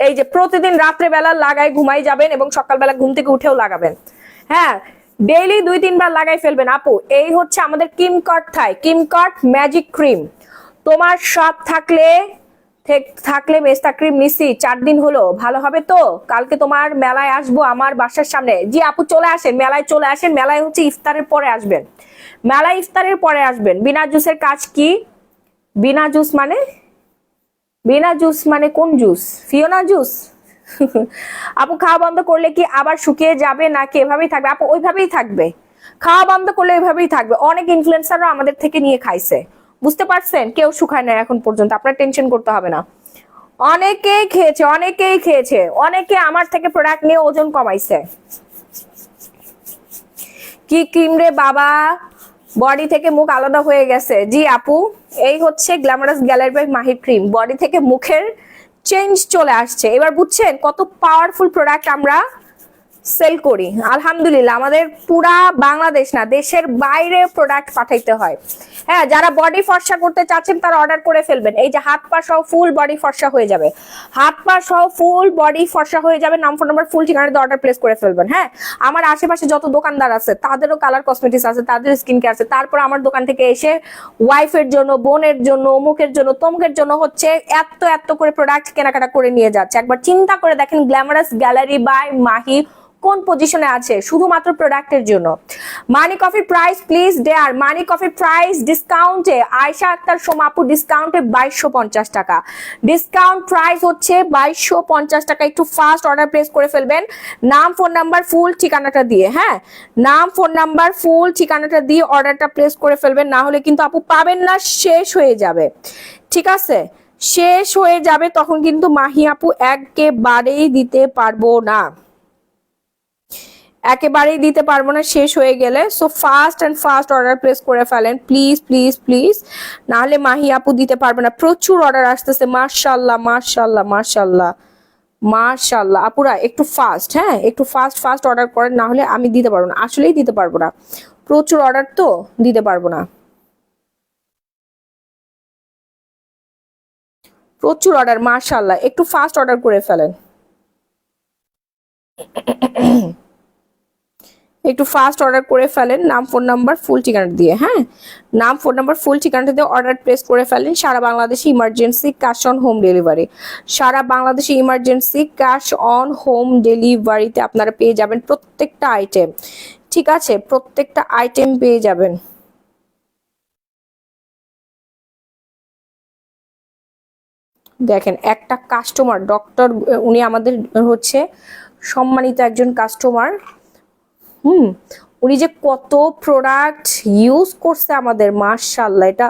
এই যে প্রতিদিন রাত্রে বেলা লাগাই ঘুমাই যাবেন এবং সকালবেলা ঘুম থেকে উঠেও লাগাবেন, হ্যাঁ ডেইলি 2-3 বার লাগাই ফেলবেন। আপু এই হচ্ছে আমাদের কিমকট থাই, কিমকট ম্যাজিক ক্রিম। তোমার সব থাকলে মেস্তা ক্রিম নিছি 4 দিন হলো, ভালো হবে তো? কালকে তোমার মেলায় আসবো আমার বাসার সামনে। জি আপু চলে আসেন, মেলায় চলে আসেন। মেলায় হচ্ছে ইফতারের পরে আসবেন, মেলায় ইফতারের পরে আসবেন। বিনা জুসের কাজ কি? বিনা জুস মানে? বিনা জুস মানে কোন জুস? Fiona juice? আপু খাওয়া বন্ধ করলে কি আবার শুকিয়ে যাবে নাকি এভাবেই থাকবে? আপু ওইভাবেই থাকবে, খাওয়া বন্ধ করলে এভাবেই থাকবে। অনেক ইনফ্লুয়েন্সাররা আমাদের থেকে নিয়ে খাইছে, বুঝতে পারছেন? কেউ শুকায় না এখন পর্যন্ত, আপনার টেনশন করতে হবে না। অনেকেই খেয়েছে, অনেকেই খেয়েছে, অনেকে আমার থেকে প্রোডাক্ট নিয়ে ওজন কমাইছে। কি ক্রিম রে বাবা, বডি থেকে মুখ আলাদা হয়ে গেছে। জি আপু এই হচ্ছে glamorous gallery by Mahir cream, body থেকে মুখের চেঞ্জ চলে আসছে। এবার বুঝছেন কত পাওয়ারফুল প্রোডাক্ট আমরা সেল করি। আলহামদুলিল্লাহ আমাদের পুরা বাংলাদেশ না, দেশের বাইরে প্রোডাক্ট পাঠাইতে হয়। হ্যাঁ, যারা বডি ফর্সা করতে চাচ্ছেন তারা অর্ডার করে ফেলবেন। এই যে হাত পা সহ ফুল বডি ফর্সা হয়ে যাবে, হাত পা সহ ফুল বডি ফর্সা হয়ে যাবে। নাম ফোন নাম্বার ফুল ঠিকানাতে অর্ডার প্লেস করে ফেলবেন। হ্যাঁ, আমার আশেপাশে যত দোকানদার আছে তাদেরও কালার কসমেটিক্স আছে, তাদের স্কিন কেয়ার আছে, তারপর আমার দোকান থেকে এসে ওয়াইফের জন্য, বোনের জন্য, অমুকের জন্য, তমুকের জন্য হচ্ছে এত এত করে প্রোডাক্ট কেনাকাটা করে নিয়ে যাচ্ছে। একবার চিন্তা করে দেখেন গ্ল্যামারাস গ্যালারি বাই মাহি কোন পজিশনে আছে শুধুমাত্র প্রোডাক্টের জন্য। Money coffee price please there, money coffee price ডিসকাউন্টে আয়শা আক্তার সোমাপু ডিসকাউন্টে 2250 টাকা, ডিসকাউন্ট প্রাইস হচ্ছে 2250 টাকা। একটু ফাস্ট অর্ডার প্লেস করে ফেলবেন, নাম ফোন নাম্বার ফুল ঠিকানাটা দিয়ে। হ্যাঁ, নাম ফোন নাম্বার ফুল ঠিকানাটা দিয়ে অর্ডারটা প্লেস করে ফেলবেন, না হলে কিন্তু আপু পাবেন না, শেষ হয়ে যাবে, ঠিক আছে? শেষ হয়ে যাবে, তখন কিন্তু মাহি আপু একেবারেই দিতে পারবো না, একেবারেই দিতে পারবো না শেষ হয়ে গেলে। So fast and first order place করে ফেলেন প্লিজ প্লিজ প্লিজ, নাহলে মাহি আপু দিতে পারবে না। প্রচুর অর্ডার আসতেছে, মাশাআল্লাহ মাশাআল্লাহ মাশাআল্লাহ মাশাআল্লাহ। আপুরা একটু ফাস্ট, হ্যাঁ একটু ফাস্ট ফাস্ট অর্ডার করেন, না হলে আমি দিতে পারবো না, আসলেই দিতে পারবো না, প্রচুর অর্ডার তো দিতে পারবো না। প্রচুর অর্ডার, মাশাআল্লাহ। একটু ফাস্ট অর্ডার করে ফেলেন, একটু ফাস্ট অর্ডার করে ফেলেন, নাম ফোন নাম্বার ফুল ঠিকানা দিয়ে। হ্যাঁ, নাম ফোন নাম্বার ফুল ঠিকানাটা দিয়ে অর্ডার প্লেস করে ফেলেন। সারা বাংলাদেশে emergency cash on home delivery, সারা বাংলাদেশে ইমার্জেন্সি ক্যাশ অন হোম ডেলিভারিতে আপনারা পেয়ে যাবেন প্রত্যেকটা আইটেম। ঠিক আছে, প্রত্যেকটা আইটেম পেয়ে যাবেন। দেখেন একটা কাস্টমার ডক্টর, উনি আমাদের হচ্ছে সম্মানিত একজন কাস্টমার। উনি যে কত প্রোডাক্ট ইউজ করছে আমাদের, মাশাআল্লাহ, এটা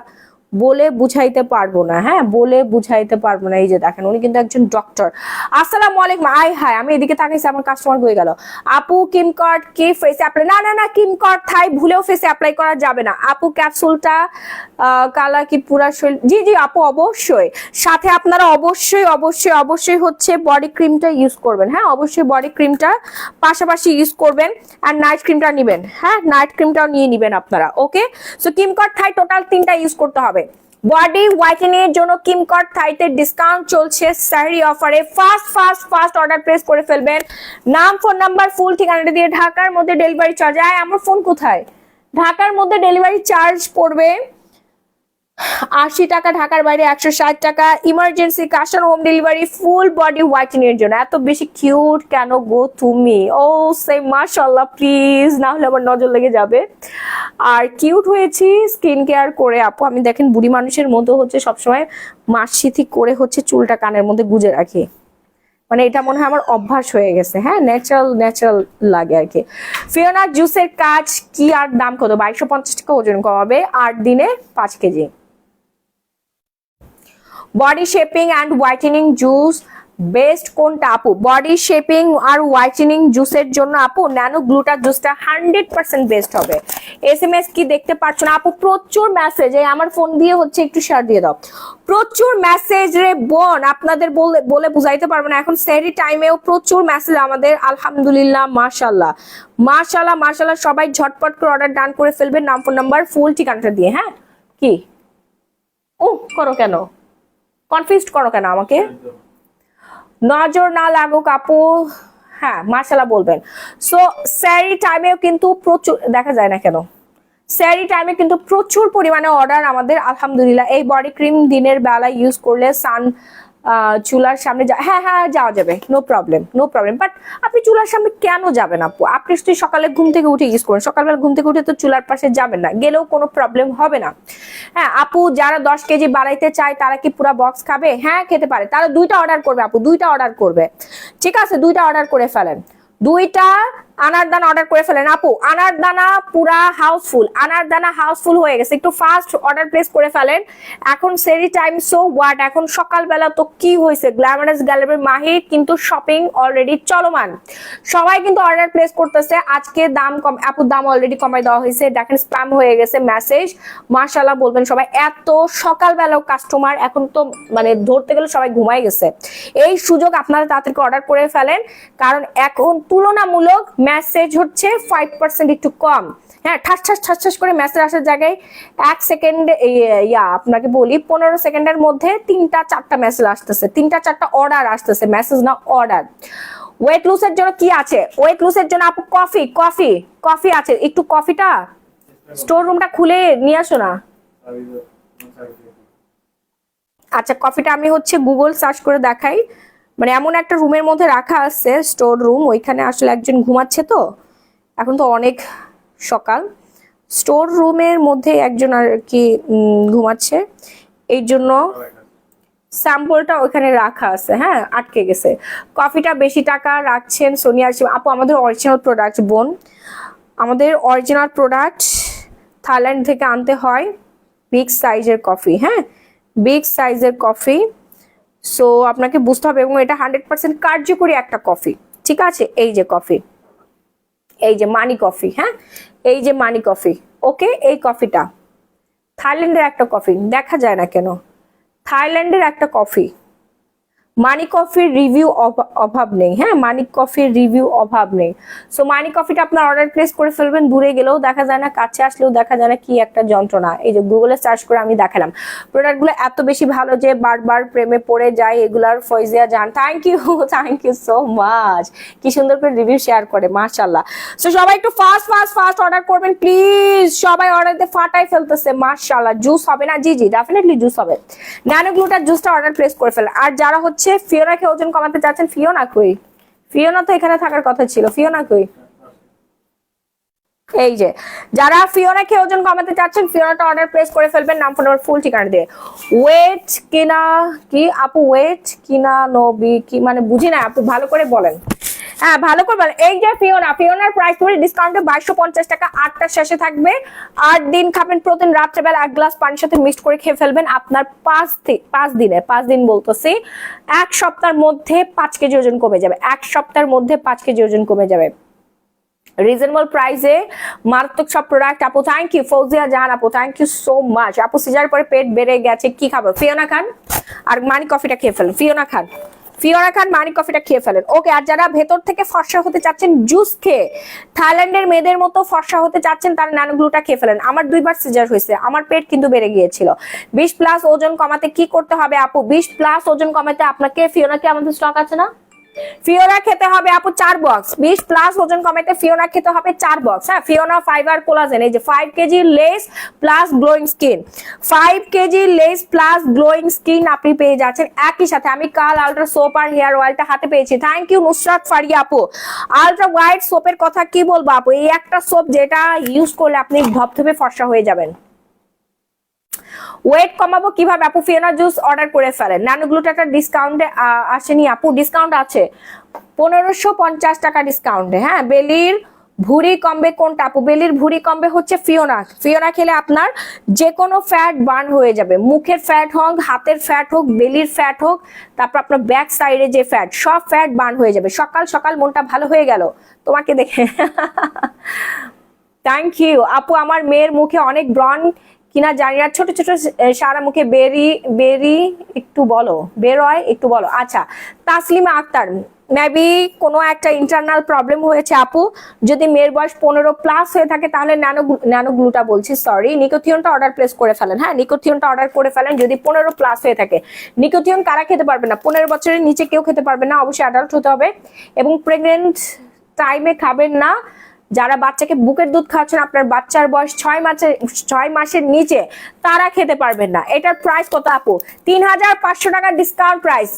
বলে বুঝাইতে পারবো না। হ্যাঁ, বলে বুঝাইতে পারবো না। এই যে দেখেন উনি কিন্তু একজন ডক্টর। আসসালামু আলাইকুম। হাই, আমি এদিকে তাকাইছি, আমার কাস্টমার হয়ে গেল। আপু কিমকর্ড কি ফেসে অ্যাপ্লাই? না, কিমকর্ড থাই ভুলেও ফেসে অ্যাপ্লাই করা যাবে না আপু। ক্যাপসুলটা কালা কি পুরা শরীর? জি আপু, অবশ্যই। সাথে আপনারা অবশ্যই হচ্ছে বডি ক্রিমটা ইউজ করবেন। হ্যাঁ, অবশ্যই বডি ক্রিমটা পাশাপাশি ইউজ করবেন, আর নাইট ক্রিমটা নেবেন। হ্যাঁ, নাইট ক্রিমটাও নিয়ে নেবেন আপনারা। ওকে, সো কিমকর্ড থাই টোটাল 3টা ইউজ করতে হবে। বডি হোয়াইটেনিং এর জন্য কিমকর্ড থাইতে ডিসকাউন্ট চলছে সাহরি অফারে। ফাস্ট অর্ডার প্লেস করে ফেলবেন। নাম ফোন নাম্বার ফুল ঠিকানাটা দিয়ে। ঢাকার মধ্যে ডেলিভারি চার্জ, আমার ফোন কোথায়? ঢাকার মধ্যে ডেলিভারি চার্জ পড়বে 80 টাকা, ঢাকার বাইরে 160 টাকা। Emergency cash on home delivery full body whitening এর জন্য। এত বেশি কিউট কেন গো তুমি? ও সে মাশাআল্লাহ, প্লিজ, না হলে আমার নজর লেগে যাবে। আর কিউট হয়েছি স্কিন কেয়ার করে আপু। আমি দেখেন বুড়ি মানুষের মতো হচ্ছে সবসময় মাসিথি করে হচ্ছে চুলটা কানের মধ্যে গুজে রাখি, মানে এটা মনে হয় আমার অভ্যাস হয়ে গেছে। হ্যাঁ, ন্যাচারাল লাগে আর কি। ফিওনা জুসের কাজ কি আর দাম কত? 2250 টাকা ওজন কমাবে 8 দিনে 5 KG. Body shaping and whitening juice best কোনটা আপু? বডি শেপিং আর হোয়াইটেনিং জুসের জন্য আপু ন্যানো গ্লুটা জুসটা 100% বেস্ট হবে। SMS কি দেখতে পাচ্ছ না আপু? প্রচুর মেসেজ, আমার ফোন দিয়ে হচ্ছে, একটু শেয়ার দিয়ে দাও। প্রচুর মেসেজ রে বোন, আপনাদের বলে বুঝাইতে পারবো না। এখন সেরি টাইমেও প্রচুর মেসেজ আমাদের, আলহামদুলিল্লাহ, মাশাআল্লাহ। সবাই ঝটপট করে অর্ডার ডান করে ফেলবেন, নাম ফোন নাম্বার ফুল ঠিকানাটা দিয়ে। হ্যাঁ, কি করো কেন? কনফিউজ করো কেন আমাকে? নজর না লাগুক আপু। হ্যাঁ, মাশাআল্লাহ বলবেন। সো স্যারি টাইমেও কিন্তু প্রচুর, দেখা যায় না কেন, স্যারি টাইমে কিন্তু প্রচুর পরিমাণে অর্ডার আমাদের, আলহামদুলিল্লাহ। এই বডি ক্রিম দিনের বেলা ইউজ করলে সান চুলার সামনে হ্যাঁ যাওয়া যাবে, নো প্রবলেম। বাট আপনি চুলার সামনে কেন যাবেন আপু? আপনি যদি সকালে ঘুম থেকে উঠে ইউজ করেন, সকালবেলা ঘুম থেকে উঠে তো চুলার পাশে যাবেন না, গেলেও কোনো প্রবলেম হবে না। হ্যাঁ আপু, যারা 10 কেজি বাড়াইতে চায় তারা কি পুরা বক্স খাবে? হ্যাঁ, খেতে পারে। তারা 2টা অর্ডার করবে আপু, 2টা অর্ডার করবে। ঠিক আছে, 2টা অর্ডার করে ফেলেন। 2টা আনারদানা অর্ডার করে ফেলেন আপু। আনারদানা পুরা হাউসফুল হয়ে গেছে, একটু ফাস্ট অর্ডার প্লেস করে ফেলেন। এখন সেরি টাইম, সো হোয়াট, এখন সকালবেলা তো কি হয়েছে, গ্ল্যামারাস গ্যালারি মাহির কিন্তু শপিং অলরেডি চলমান, সবাই কিন্তু অর্ডার প্লেস করতেছে। আজকে দাম কম আপুর, দাম অলরেডি কমাই দেওয়া হয়েছে। দেখেন স্প্যাম হয়ে গেছে মেসেজ, মাশাআল্লাহ বলবেন সবাই। এত সকালবেলাও কাস্টমার, এখন তো মানে ধরতে গেলে সবাই ঘুমাই গেছে। এই সুযোগ আপনারা তাড়াতাড়ি অর্ডার করে ফেলেন, কারণ এখন তুলনামূলক মেসেজ হচ্ছে 5% একটু কম। হ্যাঁ, ঠাস করে মেসেজ আসার জায়গায় 1 সেকেন্ড, আপনাকে বলি 15 সেকেন্ডের মধ্যে 3টা 4টা মেসেজ আসতেছে, 3টা 4টা অর্ডার আসতেছে, মেসেজ না অর্ডার। ওয়েট লুজের জন্য কি আছে? ওয়েট লুজের জন্য আপু কফি আছে। একটু কফিটা স্টোর রুমটা খুলে নিয়ে আসো না। আচ্ছা, কফিটা আমি হচ্ছে গুগল সার্চ করে দেখাই। মানে এমন একটা রুমের মধ্যে রাখা আছে, স্টোর রুম, ওইখানে আসলে একজন ঘুমাচ্ছে, তো এখন তো অনেক সকাল, স্টোর রুমের মধ্যে একজন আর কি ঘুমাচ্ছে, এই জন্য স্যাম্পলটা ওখানে রাখা আছে। হ্যাঁ, আটকে গেছে। কফিটা বেশি টাকা রাখছেন সোনিয়া আপু। আমাদের অরিজিনাল প্রোডাক্ট বোন, আমাদের অরিজিনাল প্রোডাক্ট থাইল্যান্ড থেকে আনতে হয়, বিগ সাইজের কফি। হ্যাঁ, বিগ সাইজের কফি, সো আপনাকে বুঝতে হবে। এবং এটা 100% কার্যকরী একটা কফি। ঠিক আছে, এই যে কফি, এই যে মানি কফি। হ্যাঁ, এই যে মানি কফি। ওকে, এই কফিটা থাইল্যান্ডের একটা কফি, দেখা যায় না কেন, থাইল্যান্ডের একটা কফি। মানি কফির রিভিউ অভাব নেই, হ্যাঁ মানি কফির রিভিউ অভাব নেই। সো মানি কফিটা আপনার অর্ডার প্লেস করে ফেলবেন, দূরে গেলেও দেখা যায় না, কাছে আসলেও দেখা যায় না, কি একটা যন্ত্রণা। এই যে গুগলে সার্চ করে আমি দেখালাম, প্রোডাক্টগুলো এত বেশি ভালো যে বারবার প্রেমে পড়ে যায় এগুলার। ফয়জিয়া জান থ্যাংক ইউ সো মাচ, কি সুন্দর করে রিভিউ শেয়ার করে, মাশাআল্লাহ। সো সবাই একটু ফাস্ট ফাস্ট ফাস্ট অর্ডার করবেন প্লিজ, সবাই অর্ডার দিয়ে ফাটাই ফেলতেছে, মাশাআল্লাহ। জুস হবে না? জি ডেফিনেটলি জুস হবে। ন্যানো গ্লুটার জুসটা অর্ডার প্লেস করে ফেলেন। আর যারা হচ্ছে ফিওনাকে ওজন কমাতে চাচ্ছেন, ফিওনা কই? ফিওনা তো এখানে থাকার কথা ছিল, ফিওনা কই? এই যে যারা ফিওনাকে ওজন কমাতে চাচ্ছেন, ফিওনাটা অর্ডার প্লেস করে ফেলবেন নাম ফোন নাম্বার ফুল ঠিকানা দিয়ে। ওয়েট কিনা কি আপু? ওয়েট কিনা নবী কি মানে বুঝি না আপু, ভালো করে বলেন। হ্যাঁ ভালো করে বলেন। এই যে ফিওনার প্রাইস পড়ে ডিসকাউন্টে 2250 টাকা। 8টার শেষে থাকবে, 8 দিন খাবেন, প্রতিদিন রাত্রেবেলা 1 গ্লাস পানির সাথে মিক্সড করে খেয়ে ফেলবেন। আপনার 5 দিন বলতেছি, 1 সপ্তাহের মধ্যে 5 কেজি ওজন কমে যাবে। 1 সপ্তাহের মধ্যে 5 কেজি ওজন কমে যাবে। রিজনেবল প্রাইসে মারাত্মক সব প্রোডাক্ট। আপু থ্যাংক ইউ। ফৌজিয়া জান আপু থ্যাংক ইউ সো মাচ। আপু সিজার পরে পেট বেড়ে গেছে, কি খাবো? ফিওনা খান আর মানি কফিটা খেয়ে ফেলেন। ফিওনা খান মানি কফিটা খেয়ে ফেলেন। ওকে, আর যারা ভেতর থেকে ফর্সা হতে চাচ্ছেন জুস খেয়ে, থাইল্যান্ডের মেয়েদের মতো ফর্সা হতে চাচ্ছেন, তারা ন্যানো গ্লুটা খেয়ে ফেলেন। আমার 2বার সিজার হয়েছে, আমার পেট কিন্তু বেড়ে গিয়েছিল। 20+ ওজন কমাতে কি করতে হবে আপু? 20+ ওজন কমাতে আপনাকে ফিওনাকে, আমাদের স্টক আছে না, ফিওনা খেতে হবে আপু 4 বক্স। 20+ ওজন কমাতে ফিওনা খেতে হবে 4 বক্স। হ্যাঁ, ফিওনা ফাইবার কোলাজেন, এই যে 5 KG less plus glowing skin, 5 KG less plus glowing skin আপনি পেয়ে যাচ্ছেন একই সাথে। আমি কাল আলট্রা সোপ আর হেয়ার অয়েলটা হাতে পেয়েছি। থ্যাংক ইউ নুসরাত ফারিয়া আপু। আলট্রা হোয়াইট সোপের কথা কি বলবো আপু, এই একটা সোপ যেটা ইউজ করলে আপনি ধপধপে ফর্সা হয়ে যাবেন। ওয়েট কমাবো কিভাবে আপু? ফিওনা জুস অর্ডার করে ফেলেন। ন্যানো গ্লুটাটা ডিসকাউন্টে আসেনি আপু? ডিসকাউন্ট আছে, 1550 টাকা ডিসকাউন্টে। হ্যাঁ, বেলির ভুঁড়ি কমবে কোনটা আপু? বেলির ভুঁড়ি কমবে হচ্ছে ফিওনা খেলে আপনার যে কোনো ফ্যাট বার্ন হয়ে যাবে। মুখের ফ্যাট হোক, হাতের ফ্যাট হোক, বেলির ফ্যাট হোক, তারপর আপনার ব্যাক সাইডে যে ফ্যাট, সব ফ্যাট বার্ন হয়ে যাবে। সকাল সকাল মনটা ভালো হয়ে গেল তোমাকে দেখে। থ্যাংক ইউ আপু। আমার মেয়ের মুখে অনেক ব্রণ কিনা জানি না, ছোট ছোট সারা মুখে বেরি একটু বলো, বেরোয় একটু বলো। আচ্ছা, তাসলিমা আক্তার, মেবি কোনো একটা ইন্টারনাল প্রবলেম হয়েছে আপু। যদি মেয়ের বয়স 15+ হয়ে থাকে তাহলে ন্যানো গ্লুটা বলছি, সরি, নিকোথিয়নটা অর্ডার প্লেস করে ফেলেন। হ্যাঁ, নিকোথিয়নটা অর্ডার করে ফেলেন যদি 15+ হয়ে থাকে। নিকোথিয়ন কারা খেতে পারবে না? 15 বছরের নিচে কেউ খেতে পারবে না, অবশ্যই অ্যাডাল্ট হতে হবে। এবং প্রেগনেন্ট টাইমে খাবেন না। যারা বাচ্চাকে বুকের দুধ খাওয়াচ্ছেন, আপনার বাচ্চার বয়স 6 মাসের নিচে, তারা খেতে পারবেন না। এটার প্রাইস কত আপু? 3500 টাকা ডিসকাউন্ট প্রাইস।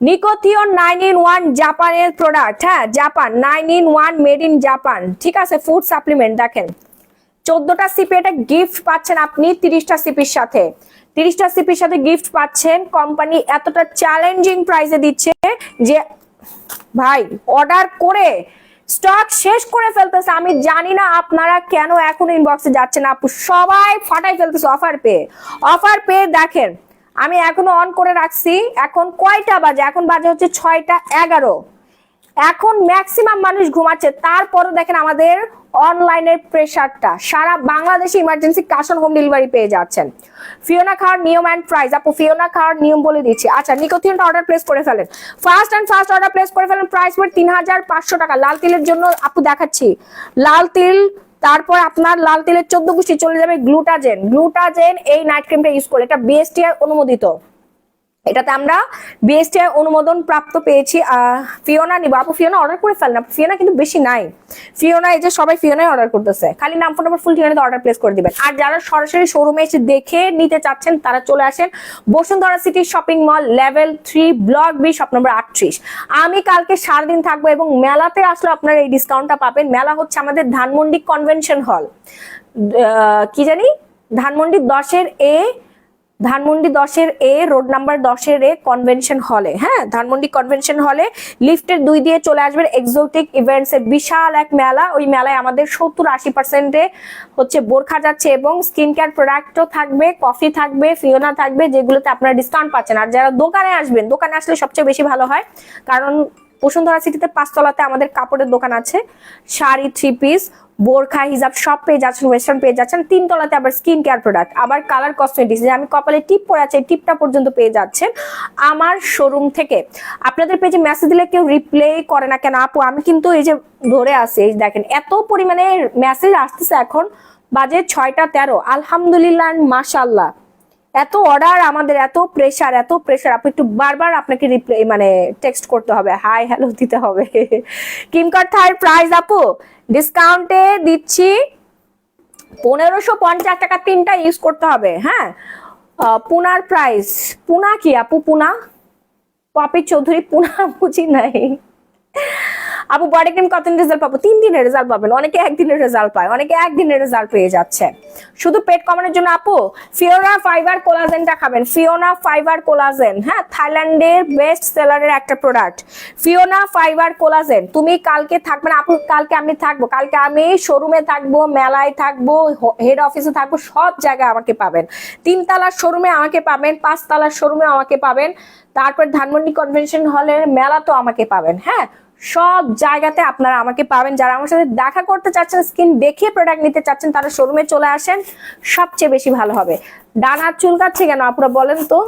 নিকোথিয়ন 9-in-1 জাপানের প্রোডাক্ট। হ্যাঁ, Japan 9-in-1 made in Japan. ঠিক আছে, ফুড সাপ্লিমেন্ট। দেখেন 14টা সিপি, এটা গিফট পাচ্ছেন আপনি 30টা সিপির সাথে। 30টা সিপির সাথে গিফট পাচ্ছেন। কোম্পানি এতটা চ্যালেঞ্জিং প্রাইসে দিচ্ছে যে ভাই অর্ডার করে স্টক শেষ করে ফেলতেছে। আমি জানি না আপনারা কেন এখন ইনবক্সে যাচ্ছেন আপু, সবাই ফাটাই ফেলতেছে অফার পেয়ে। দেখেন আমি এখনো অন করে রাখছি। এখন কয়টা বাজে? এখন বাজে হচ্ছে 6:11। এখন ম্যাক্সিমাম মানুষ ঘুমাচ্ছে, তারপরও দেখেন আমাদের অনলাইনের প্রেসারটা। সারা বাংলাদেশে emergency cash on home delivery পেয়ে যাচ্ছেন। ফিওনা খাওয়ার নিয়ম অ্যান্ড প্রাইস আপু, ফিওনা খাওয়ার নিয়ম বলে দিচ্ছি। আচ্ছা, নিকোথিয়নটা অর্ডার প্লেস করে ফেলেন, ফাস্ট অর্ডার প্লেস করে ফেলেন। প্রাইস পড়ে 3500 টাকা। লাল তিলের জন্য আপু দেখাচ্ছি, লাল তিল, তারপর আপনার লাল তিলের 14 গোষ্ঠী চলে যাবে গ্লুটাজেন। এই নাইট ক্রিমটা ইউজ করে, এটা বিএসটিআই অনুমোদিত। এটাতে আমরা বিএসটিআই অনুমোদন প্রাপ্ত পেয়েছি। ফিওনা নিব আপু, ফিওনা অর্ডার করে ফেলেন। ফিওনা কিন্তু বেশি নাই, ফিওনা এই যে সবাই ফিওনাই অর্ডার করতেছে। খালি নাম ফোন নাম্বার ফুল ঠিকানাতে অর্ডার প্লেস করে দিবেন। আর যারা সরাসরি শোরুমে এসে দেখে নিতে চাচ্ছেন তারা চলে আসেন Bashundhara city shopping mall, level 3, block B, shop number 38। আমি কালকে সারাদিন থাকবো এবং মেলাতে আসলে আপনারা এই ডিসকাউন্টটা পাবেন। মেলা হচ্ছে আমাদের ধানমন্ডি কনভেনশন হল, কি জানি ধানমন্ডি 10 এ রোড নাম্বার 10 এ কনভেনশন হলে। হ্যাঁ, ধানমন্ডি কনভেনশন হলে লিফটের 2 দিয়ে চলে আসবেন। এক্সোটিক ইভেন্টস এর বিশাল এক মেলা। ওই মেলায় আমাদের 70-80% হচ্ছে বোরখা যাচ্ছে এবং স্কিন কেয়ার প্রোডাক্টও থাকবে, কফি থাকবে, ফিওনা থাকবে, যেগুলোতে আপনারা ডিসকাউন্ট পাচ্ছেন। আর যারা দোকানে আসবেন, দোকানে আসলে সবচেয়ে বেশি ভালো হয়, কারণ বসুন্ধরা সিটিতে 5 তলাতে আমাদের কাপড়ের দোকান আছে, শাড়ি, 3 পিস, বোরখা হিজাব সব পেয়ে যাচ্ছেন, ওয়েস্টার্ন পেয়ে যাচ্ছেন। 3 তলাতে আবার স্কিন কেয়ার প্রোডাক্ট, আবার কালার কসমেটিক্স, যে আমি কপালে টিপ পরে আছে এই টিপটা পর্যন্ত পেয়ে যাচ্ছেন আমার শোরুম থেকে। আপনাদের পেজে মেসেজ দিলে কেউ রিপ্লাই করে না কেন আপু? আমি কিন্তু এই যে ধরে আছি, এই দেখেন এত পরিমাণে মেসেজ আসতেছে, এখন বাজে 6টা 13। আলহামদুলিল্লাহ মাশাআল্লাহ, এত অর্ডার আমাদের, এত প্রেসার, এত প্রেসার। আপনি একটু বারবার আপনাকে রিপ্লাই মানে টেক্সট করতে হবে, হাই হ্যালো দিতে হবে। কিমকার থাই প্রাইস আপু ডিসকাউন্টে দিচ্ছি 1550 টাকা, 3টা ইউজ করতে হবে। হ্যাঁ, পুনার প্রাইস, পুনা কি আপু? পুনা পপি চৌধুরী, পুনা বুঝি নাই আপু। বডি ক্রিম কতদিন রেজাল্ট পাবো? 3 দিনের রেজাল্ট পাবেন, অনেকে একদিনের রেজাল্ট পায়, অনেকে একদিনের রেজাল্ট পেয়ে যাচ্ছে। শুধু পেট কমানোর জন্য আপু ফিওনা ফাইবার কোলাজেনটা খাবেন, ফিওনা ফাইবার কোলাজেন। হ্যাঁ, থাইল্যান্ডের বেস্ট সেলারের একটা প্রোডাক্ট ফিওনা ফাইবার কোলাজেন। তুমি কালকে থাকবে না আপু? কালকে আমি থাকবো, কালকে আমি শোরুমে থাকবো, মেলায় থাকবো, হেড অফিসে থাকবো, সব জায়গায় আমাকে পাবেন। 3 তলার শোরুমে আমাকে পাবেন, 5 তলার শোরুমে আমাকে পাবেন, তারপর ধানমন্ডি কনভেনশন হলের মেলা তো আমাকে পাবেন। হ্যাঁ, সব জায়গাতে আপনারা আমাকে পাবেন। যারা আমার সাথে দেখা করতে চাচ্ছেন, স্কিন দেখিয়ে প্রোডাক্ট নিতে চাচ্ছেন, তারা শোরুমে চলে আসেন, সবচেয়ে বেশি ভালো হবে। ডান হাত চুলকাচ্ছে কেন আপনারা বলেন তো?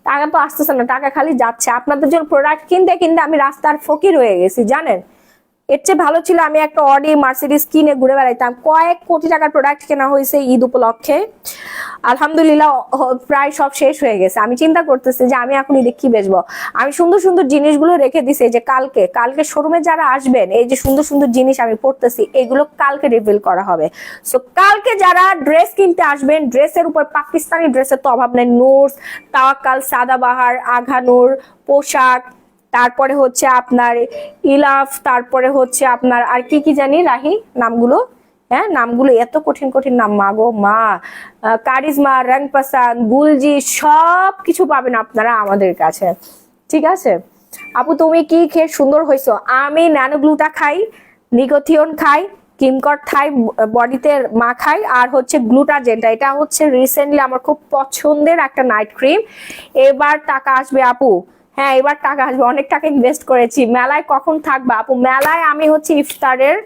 টাকা তো আসতেছে না, টাকা খালি যাচ্ছে। আপনাদের জন্য প্রোডাক্ট কিনতে কিনতে আমি রাস্তার ফকির হয়ে গেছি জানেন। এর চেয়ে ভালো ছিল আমি একটা অডি মার্সিডিজ কিনে ঘুরে বেড়াইতাম। কয়েক কোটি টাকার প্রোডাক্ট কেনা হয়েছে ঈদ উপলক্ষে। আলহামদুলিল্লাহ প্রায় সব শেষ হয়ে গেছে। আমি চিন্তা করতেছি যে আমি এখন ঈদে কি বেচবো। আমি সুন্দর সুন্দর জিনিসগুলো রেখে দিছি, যে কালকে শোরুমে যারা আসবেন, এই যে সুন্দর সুন্দর জিনিস আমি পড়তেছি, এগুলো কালকে রিভিল করা হবে। সো কালকে যারা ড্রেস কিনতে আসবেন, ড্রেসের উপর পাকিস্তানি ড্রেসের তো অভাব নেই। নূরস, তাওয়াক্কাল, সাদাবাহার, আঘানুর পোশাক, তারপরে হচ্ছে আপনার ইলাফ, তারপরে হচ্ছে আপনার আর কি কি জানি রাহি নামগুলো। হ্যাঁ, নামগুলো এত কঠিন কঠিন নাম, মা গো মা। কারিজমা, রংপাসান, গুলজি, সব কিছু পাবেন আপনারা আমাদের কাছে। ঠিক আছে আপু, তুমি কি খেয়ে সুন্দর হয়েছো? আমি ন্যানোগ্লুটা খাই, নিকোথিয়ন খাই, কিমকট থাই বডিতে মাখাই, আর হচ্ছে গ্লুটাজেনটা, এটা হচ্ছে রিসেন্টলি আমার খুব পছন্দের একটা নাইট ক্রিম। এবার টাকা আসবে আপু, হ্যাঁ এবার টাকা আসবে, অনেক টাকা ইনভেস্ট করেছি। মেলায় কখন থাকবা আপু? মেলায় আমি হচ্ছে ইফতারের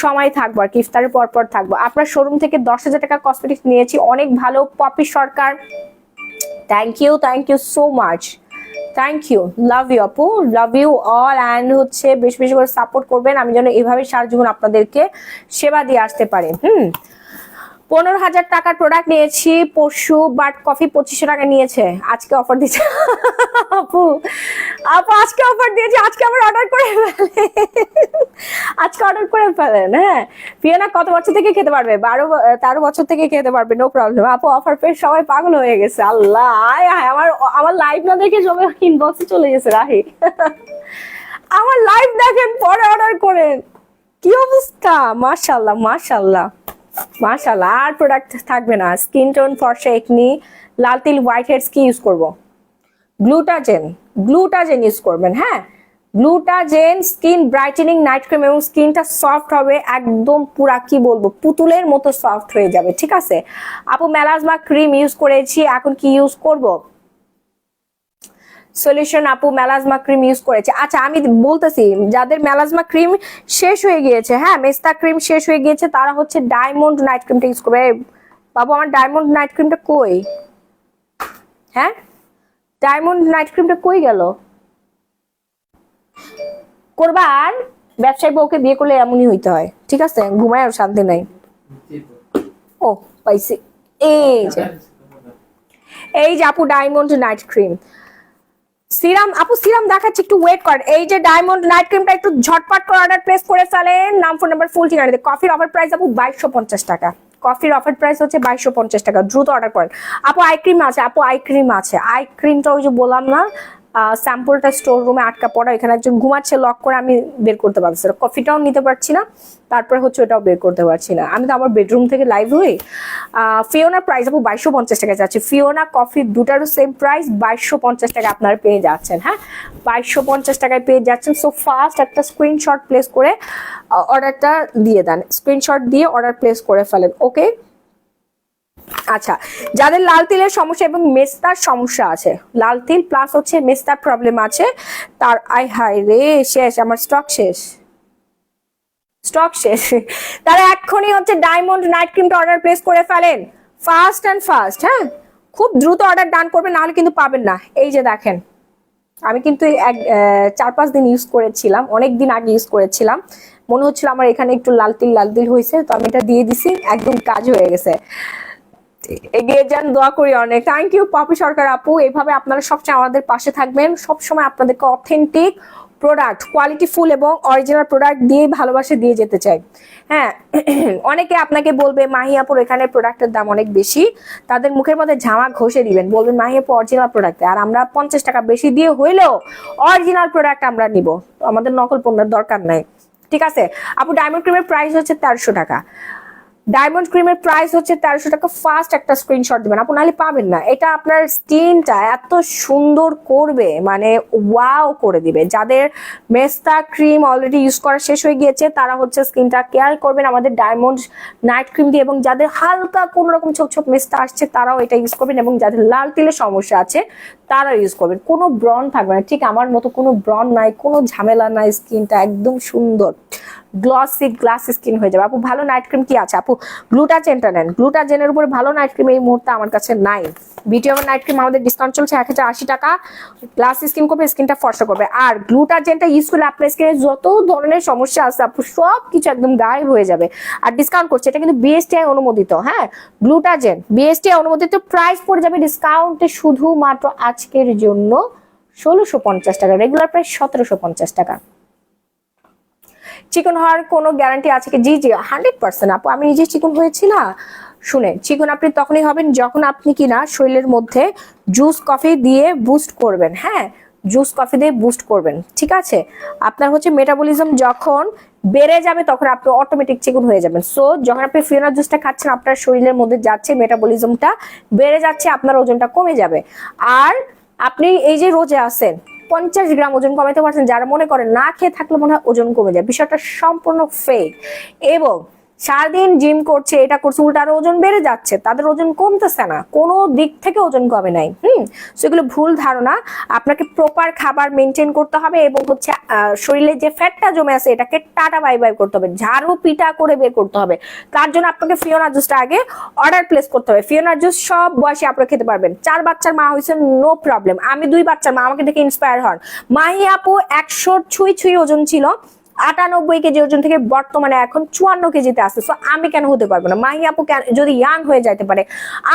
সময় থাকবো, আর কি ইফতারের পর পর থাকবো। আপনার শোরুম থেকে 10,000 টাকা কসমেটিক্স নিয়েছি, অনেক ভালো। Poppy Sarkar, thank you so much, thank you, love you আপু, লাভ ইউ অল। অ্যান্ড হচ্ছে বেশি বেশি করে সাপোর্ট করবেন, আমি যেন এভাবে সারা জীবন আপনাদেরকে সেবা দিয়ে আসতে পারি। 15,000 টাকার প্রোডাক্ট নিয়েছি পরশু, বাট কফি 2500 টাকা নিয়েছে। আজকে অফার দিচ্ছে আপু, আজকে অফার দিয়েছে, আজকে আবার অর্ডার করে ফেলেন, আজকে অর্ডার করে ফেলেন। হ্যাঁ, ফিওনা কত বছর থেকে খেতে পারবে? 13 বছর থেকে খেতে পারবে, নো প্রবলেম আপু। অফার পেয়ে সবাই পাগল হয়ে গেছে, আল্লাহ আয় আয়, আমার লাইভ না দেখে সবাই ইনবক্সে চলে গেছে রাহি। আমার লাইভ দেখেন পরে অর্ডার করেন, কি অবস্থা। মাশাআল্লাহ মাশাআল্লাহ মাশাআল্লাহ। আর প্রোডাক্ট থাকবে না। স্কিন টোন ফর্সা, একনি, লাল তিল, হোয়াইট হেডস কি ইউজ করব? গ্লুটাজেন ইউজ করবেন। হ্যাঁ, গ্লুটাজেন স্কিন ব্রাইটেনিং নাইট ক্রিম, এবং স্কিনটা সফট হবে একদম, পুরা কি বলবো পুতুলের মতো সফট হয়ে যাবে। ঠিক আছে আপু, মেলাজমা ক্রিম ইউজ করেছি, এখন কি ইউজ করব? সলিউশন আপু, মেলাজমা ক্রিম ইউজ করেছে। আচ্ছা আমি বলতেছি, যাদের মেলাজমা ক্রিম শেষ হয়ে গিয়েছে, হ্যাঁ মেস্তা ক্রিম শেষ হয়ে গিয়েছে, তারা হচ্ছে ডায়মন্ড নাইট ক্রিমটা ইউজ করবে। বাবু আমার ডায়মন্ড নাইট ক্রিমটা কই? হ্যাঁ, ডায়মন্ড নাইট ক্রিমটা কই গেল? করবার ব্যবসায়ী বউকে বিয়ে করলে এমনই হইতে হয়। ঠিক আছে, ঘুমায় আর শান্তি নাই। ও পাইছি, এই যে আপু ডায়মন্ড নাইট ক্রিম। সিরাম আপু, সিরাম দেখাচ্ছি, একটু ওয়েট করেন। এই যে ডায়মন্ড নাইট ক্রিমটা একটু ঝটপট করে অর্ডার প্লেস করে ফেলেন, নাম ফোন নাম্বার ফুল ঠিকানা দিয়ে। কফির অফার প্রাইস আপু 2250 টাকা, কফির অফার প্রাইস হচ্ছে 2250 টাকা, দ্রুত অর্ডার করেন আপু। আই ক্রিম আছে আপু, আই ক্রিমটা ওই যে বললাম না, স্যাম্পলটা স্টোর রুমে আটকা পড়া, এখানে একজন ঘুমাচ্ছে, লক করে আমি বের করতে পারছি না। কফিটাও নিতে পারছি না, তারপরে হচ্ছে ওটাও বের করতে পারছি না। আমি তো আমার বেডরুম থেকে লাইভ হই। ফিওনার প্রাইস আপু 2250 টাকা যাচ্ছে। ফিওনা কফি দুটারও সেম প্রাইস, 2250 টাকা আপনারা পেয়ে যাচ্ছেন। হ্যাঁ, 2250 টাকায় পেয়ে যাচ্ছেন। সো ফার্স্ট একটা স্ক্রিনশট প্লেস করে অর্ডারটা দিয়ে দেন, স্ক্রিনশট দিয়ে অর্ডার প্লেস করে ফেলেন। ওকে, আচ্ছা যাদের লাল তিলের সমস্যা এবং মেস্তার সমস্যা আছে, লাল তিল প্লাস হচ্ছে মেস্তার প্রবলেম আছে, তার আই হাই রে শেষ, আমার স্টক শেষ, স্টক শেষ। তারা এক্ষুনি হচ্ছে ডায়মন্ড নাইট ক্রিমটা অর্ডার প্লেস করে ফেলেন, ফাস্ট অ্যান্ড ফাস্ট। হ্যাঁ, খুব দ্রুত অর্ডার ডান করবেন, নাহলে কিন্তু পাবেন না। এই যে দেখেন, আমি কিন্তু 4-5 দিন ইউজ করেছিলাম, অনেক দিন আগে ইউজ করেছিলাম, মনে হচ্ছিল আমার এখানে একটু লাল তিল হয়েছে, তো আমি এটা দিয়ে দিছি, একদম কাজ হয়ে গেছে। এগিয়ে যান, দোয়া করি অনেক। থ্যাংক ইউ পপি সরকার আপু, এইভাবে আপনারা সবসময় আমাদের পাশে থাকবেন, সবসময় আপনাদেরকে অথেন্টিক প্রোডাক্ট, কোয়ালিটিফুল এবং অরিজিনাল প্রোডাক্ট দিয়ে ভালোবাসা দিয়ে যেতে চাই। হ্যাঁ, অনেকে আপনাকে বলবে মাহি আপুর এখানে প্রোডাক্টের দাম অনেক বেশি, তাদের মুখের মধ্যে ঝামা ঘষে দিবেন, বলবেন মাহি আপু অরিজিনাল প্রোডাক্ট, আর আমরা 50 টাকা বেশি দিয়ে হইলেও অরিজিনাল প্রোডাক্ট আমরা নিব, আমাদের নকল পণ্যের দরকার নাই। ঠিক আছে আপু, ডায়মন্ড ক্রিমের প্রাইস হচ্ছে 1300 টাকা। ডায়মন্ড ক্রিমের প্রাইস হচ্ছে 1300 টাকা। ফার্স্ট একটা স্ক্রিনশট দিবেন আপু, নাহলে পাবেন না। এটা আপনার স্কিনটা এত সুন্দর করবে, মানে ওয়াও করে দিবে। যাদের মেস্তা ক্রিম অলরেডি ইউজ করা শেষ হয়ে গিয়েছে, তারা হচ্ছে স্কিনটা কেয়ার করবেন আমাদের ডায়মন্ড নাইট ক্রিম দিয়ে, এবং যাদের হালকা কোনো রকম ছোপ ছোপ মেস্তা আসছে তারাও এটা ইউজ করবেন, এবং যাদের লাল তিলের সমস্যা আছে তারা ইউজ করবেন। কোনো ব্রন থাকবে না, ঠিক আমার মতো কোনো ব্রন নাই, কোনো ঝামেলা নাই, স্কিনটা একদম সুন্দর গ্লাস স্কিন হয়ে যাবে। আপু ভালো নাইট ক্রিম কি আছে? আপু গ্লুটাজেনটা নেন, গ্লুটাজেনের উপরে ভালো নাইট ক্রিম এই মুহূর্তে আমার কাছে নাই। ভিটিওভার নাইট ক্রিম আমাদের ডিসকাউন্ট চলছে 1080 টাকা, গ্লাস স্কিন করবে, স্কিনটা ফর্সা করবে। আর গ্লুটাজেনটা ইউজ করলে আপনার স্কিনে যত ধরনের সমস্যা আছে আপু সব কিছু একদম গায়েব হয়ে যাবে। আর ডিসকাউন্ট করছে, এটা কিন্তু বিএসটিআই অনুমোদিত। হ্যাঁ, গ্লুটাজেন বিএসটিআই অনুমোদিত। প্রাইস পড়ে যাবে ডিসকাউন্টে শুধুমাত্র আজকের জন্য 1650 টাকা, রেগুলার প্রাইস 1750 টাকা। চিকন হওয়ার কোনো গ্যারান্টি আছে কি? জি জি 100% আপু, আমি নিজে চিকন হয়েছি না। শুনে, চিকন আপনি তখনই হবেন যখন আপনি কিনা শরীরের মধ্যে জুস কফি দিয়ে বুস্ট করবেন। হ্যাঁ, জুস কফি দিয়ে বুস্ট করবেন, ঠিক আছে? আপনার হচ্ছে মেটাবলিজম যখন বেড়ে যাবে তখন আপনি অটোমেটিক চিকন হয়ে যাবেন। সো যখন আপনি ফিওনা জুসটা খাচ্ছেন, আপনার শরীরের মধ্যে যাচ্ছে, মেটাবলিজমটা বেড়ে যাচ্ছে, আপনার ওজনটা কমে যাবে। আর আপনি এই যে রোজে আছেন, 50 গ্রাম ওজন কমাতে পারছেন, যারা মনে করেন না খেয়ে থাকলে মনে হয় ওজন কমে যায়, বিষয়টা সম্পূর্ণ ফেক। এবং সারাদিন জিম করছে, এটা করছে, উল্টা আরো ওজন বেড়ে যাচ্ছে, তাদের ওজন কমতেছে না, কোনো দিক থেকে ওজন কমে নাই। সেগুলো ভুল ধারণা। আপনাকে প্রপার খাবার মেনটেন করতে হবে, এবং হচ্ছে শরীরে যে ফ্যাটটা জমে আছে এটাকে টাটা বাই বাই করতে হবে, ঝাড়ু পিটা করে বের করতে হবে। তার জন্য আপনাকে ফিওনা জুসটা আগে অর্ডার প্লেস করতে হবে। ফিওনা জুস সব বয়সে আপনারা খেতে পারবেন। 4 বাচ্চার মা হয়েছে, নো প্রবলেম। আমি 2 বাচ্চার মা, আমাকে দেখে ইন্সপায়ার হন। মাহি আপু 100 ছুঁই ওজন ছিল, 98 কেজি ওজন থেকে বর্তমানে এখন 54 কেজিতে আসছে। সো আমি কেন হতে পারবো না? মাহি আপু যদি ইয়াং হয়ে যাইতে পারে,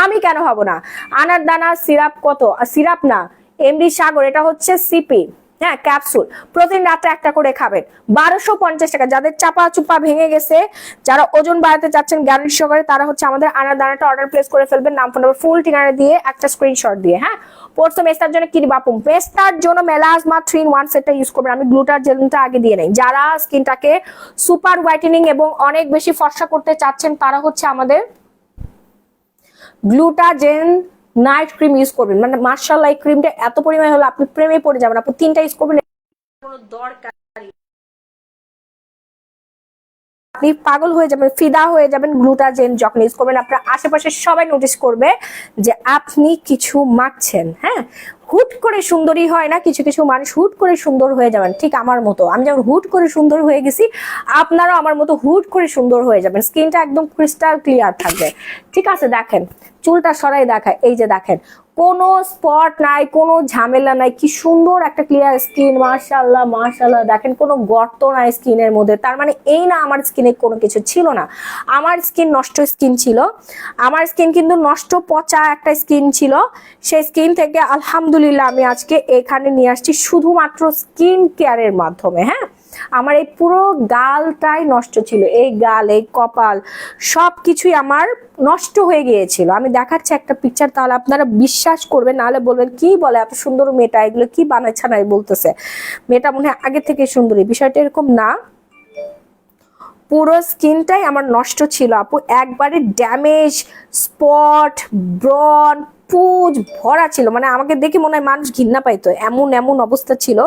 আমি কেন হব না? আনার দানা সিরাপ, কত সিরাপ না, এমডি সাগর, এটা হচ্ছে সিপি, হ্যাঁ ক্যাপসুল, প্রতিদিন রাতে একটা করে খাবেন। 1250 টাকা। যাদের চাপা চুপা ভেঙে গেছে, যারা ওজন বাড়াতে চাচ্ছেন গ্যারান্টি সহকারে, তারা হচ্ছে আমাদের আনার দানাটা অর্ডার প্লেস করে ফেলবেন, নাম ফোন নাম্বার ফুল ঠিকানা দিয়ে একটা স্ক্রিনশট দিয়ে। হ্যাঁ, পড়ছো মেস্তার জন্য কি দিবা আপু? মেস্তার জন্য মেলাজমা 3-in-1 সেটটা ইউজ করবেন। আমি গ্লুটার জেলটা আগে দিয়ে নেই। যারা স্কিনটাকে সুপার হোয়াইটেনিং এবং অনেক বেশি ফর্সা করতে চাচ্ছেন, তারা হচ্ছে আমাদের গ্লুটাজেন নাইট ক্রিম ইউজ করবেন। মানে মার্শাল্লাহ, এই ক্রিমটা এত পরিমাণে হলো আপনি প্রেমে পড়ে যাবেন। আপনি 3টা ইউজ করবেন, কোনো দরকার, আপনি পাগল হয়ে যাবেন, ফিদা হয়ে যাবেন। গ্লুটাজেন যখন ইউজ করবেন, আপনার আশেপাশে সবাই নোটিস করবে যে আপনি কিছু মাখছেন। হ্যাঁ, হুট করে সুন্দরী হয় না, কিছু কিছু মানুষ হুট করে সুন্দর হয়ে যাবেন, ঠিক আমার মতো। আমি যেমন হুট করে সুন্দর হয়ে গেছি, আপনারাও আমার মতো হুট করে সুন্দর হয়ে যাবেন। স্কিনটা একদম ক্রিস্টাল ক্লিয়ার থাকবে, ঠিক আছে? দেখেন, চুলটা সরাই দেখায়, এই যে দেখেন, কোনো স্পট নাই, কোনো ঝামেলা নাই, কি সুন্দর একটা ক্লিয়ার স্কিন। মাশাআল্লাহ মাশাআল্লাহ, দেখেন কোনো গর্ত নাই স্কিনের মধ্যে। তার মানে এই না আমার স্কিনে কোনো কিছু ছিল না। আমার স্কিন নষ্ট স্কিন ছিল, আমার স্কিন কিন্তু নষ্ট পচা একটা স্কিন ছিল। সেই স্কিন থেকে আলহামদুলিল্লাহ আমি আজকে এখানে নিয়ে আসছি শুধুমাত্র স্কিন কেয়ারের মাধ্যমে। হ্যাঁ, আমার এই পুরো গালটাই নষ্ট ছিল, এই গাল, এই কপাল, সবকিছুই আমার নষ্ট হয়ে গিয়েছিল। আমি দেখাচ্ছি একটা পিকচার, তাহলে আপনারা বিশ্বাস করবেন, নাহলে বলবেন কি বলে এত সুন্দর মেয়েটা, এগুলো কি বানাচ্ছে না বলতেছে, মেয়েটা মনে হয় আগে থেকে সুন্দরী। বিষয়টা এরকম না, পুরো স্কিনটাই আমার নষ্ট ছিল আপু, একবারে ড্যামেজ, স্পট, ব্রন, পুজ ভরা ছিল। মানে আমাকে দেখে মনে হয় মানুষ ঘৃণা পাইতো, এমন এমন অবস্থা ছিল,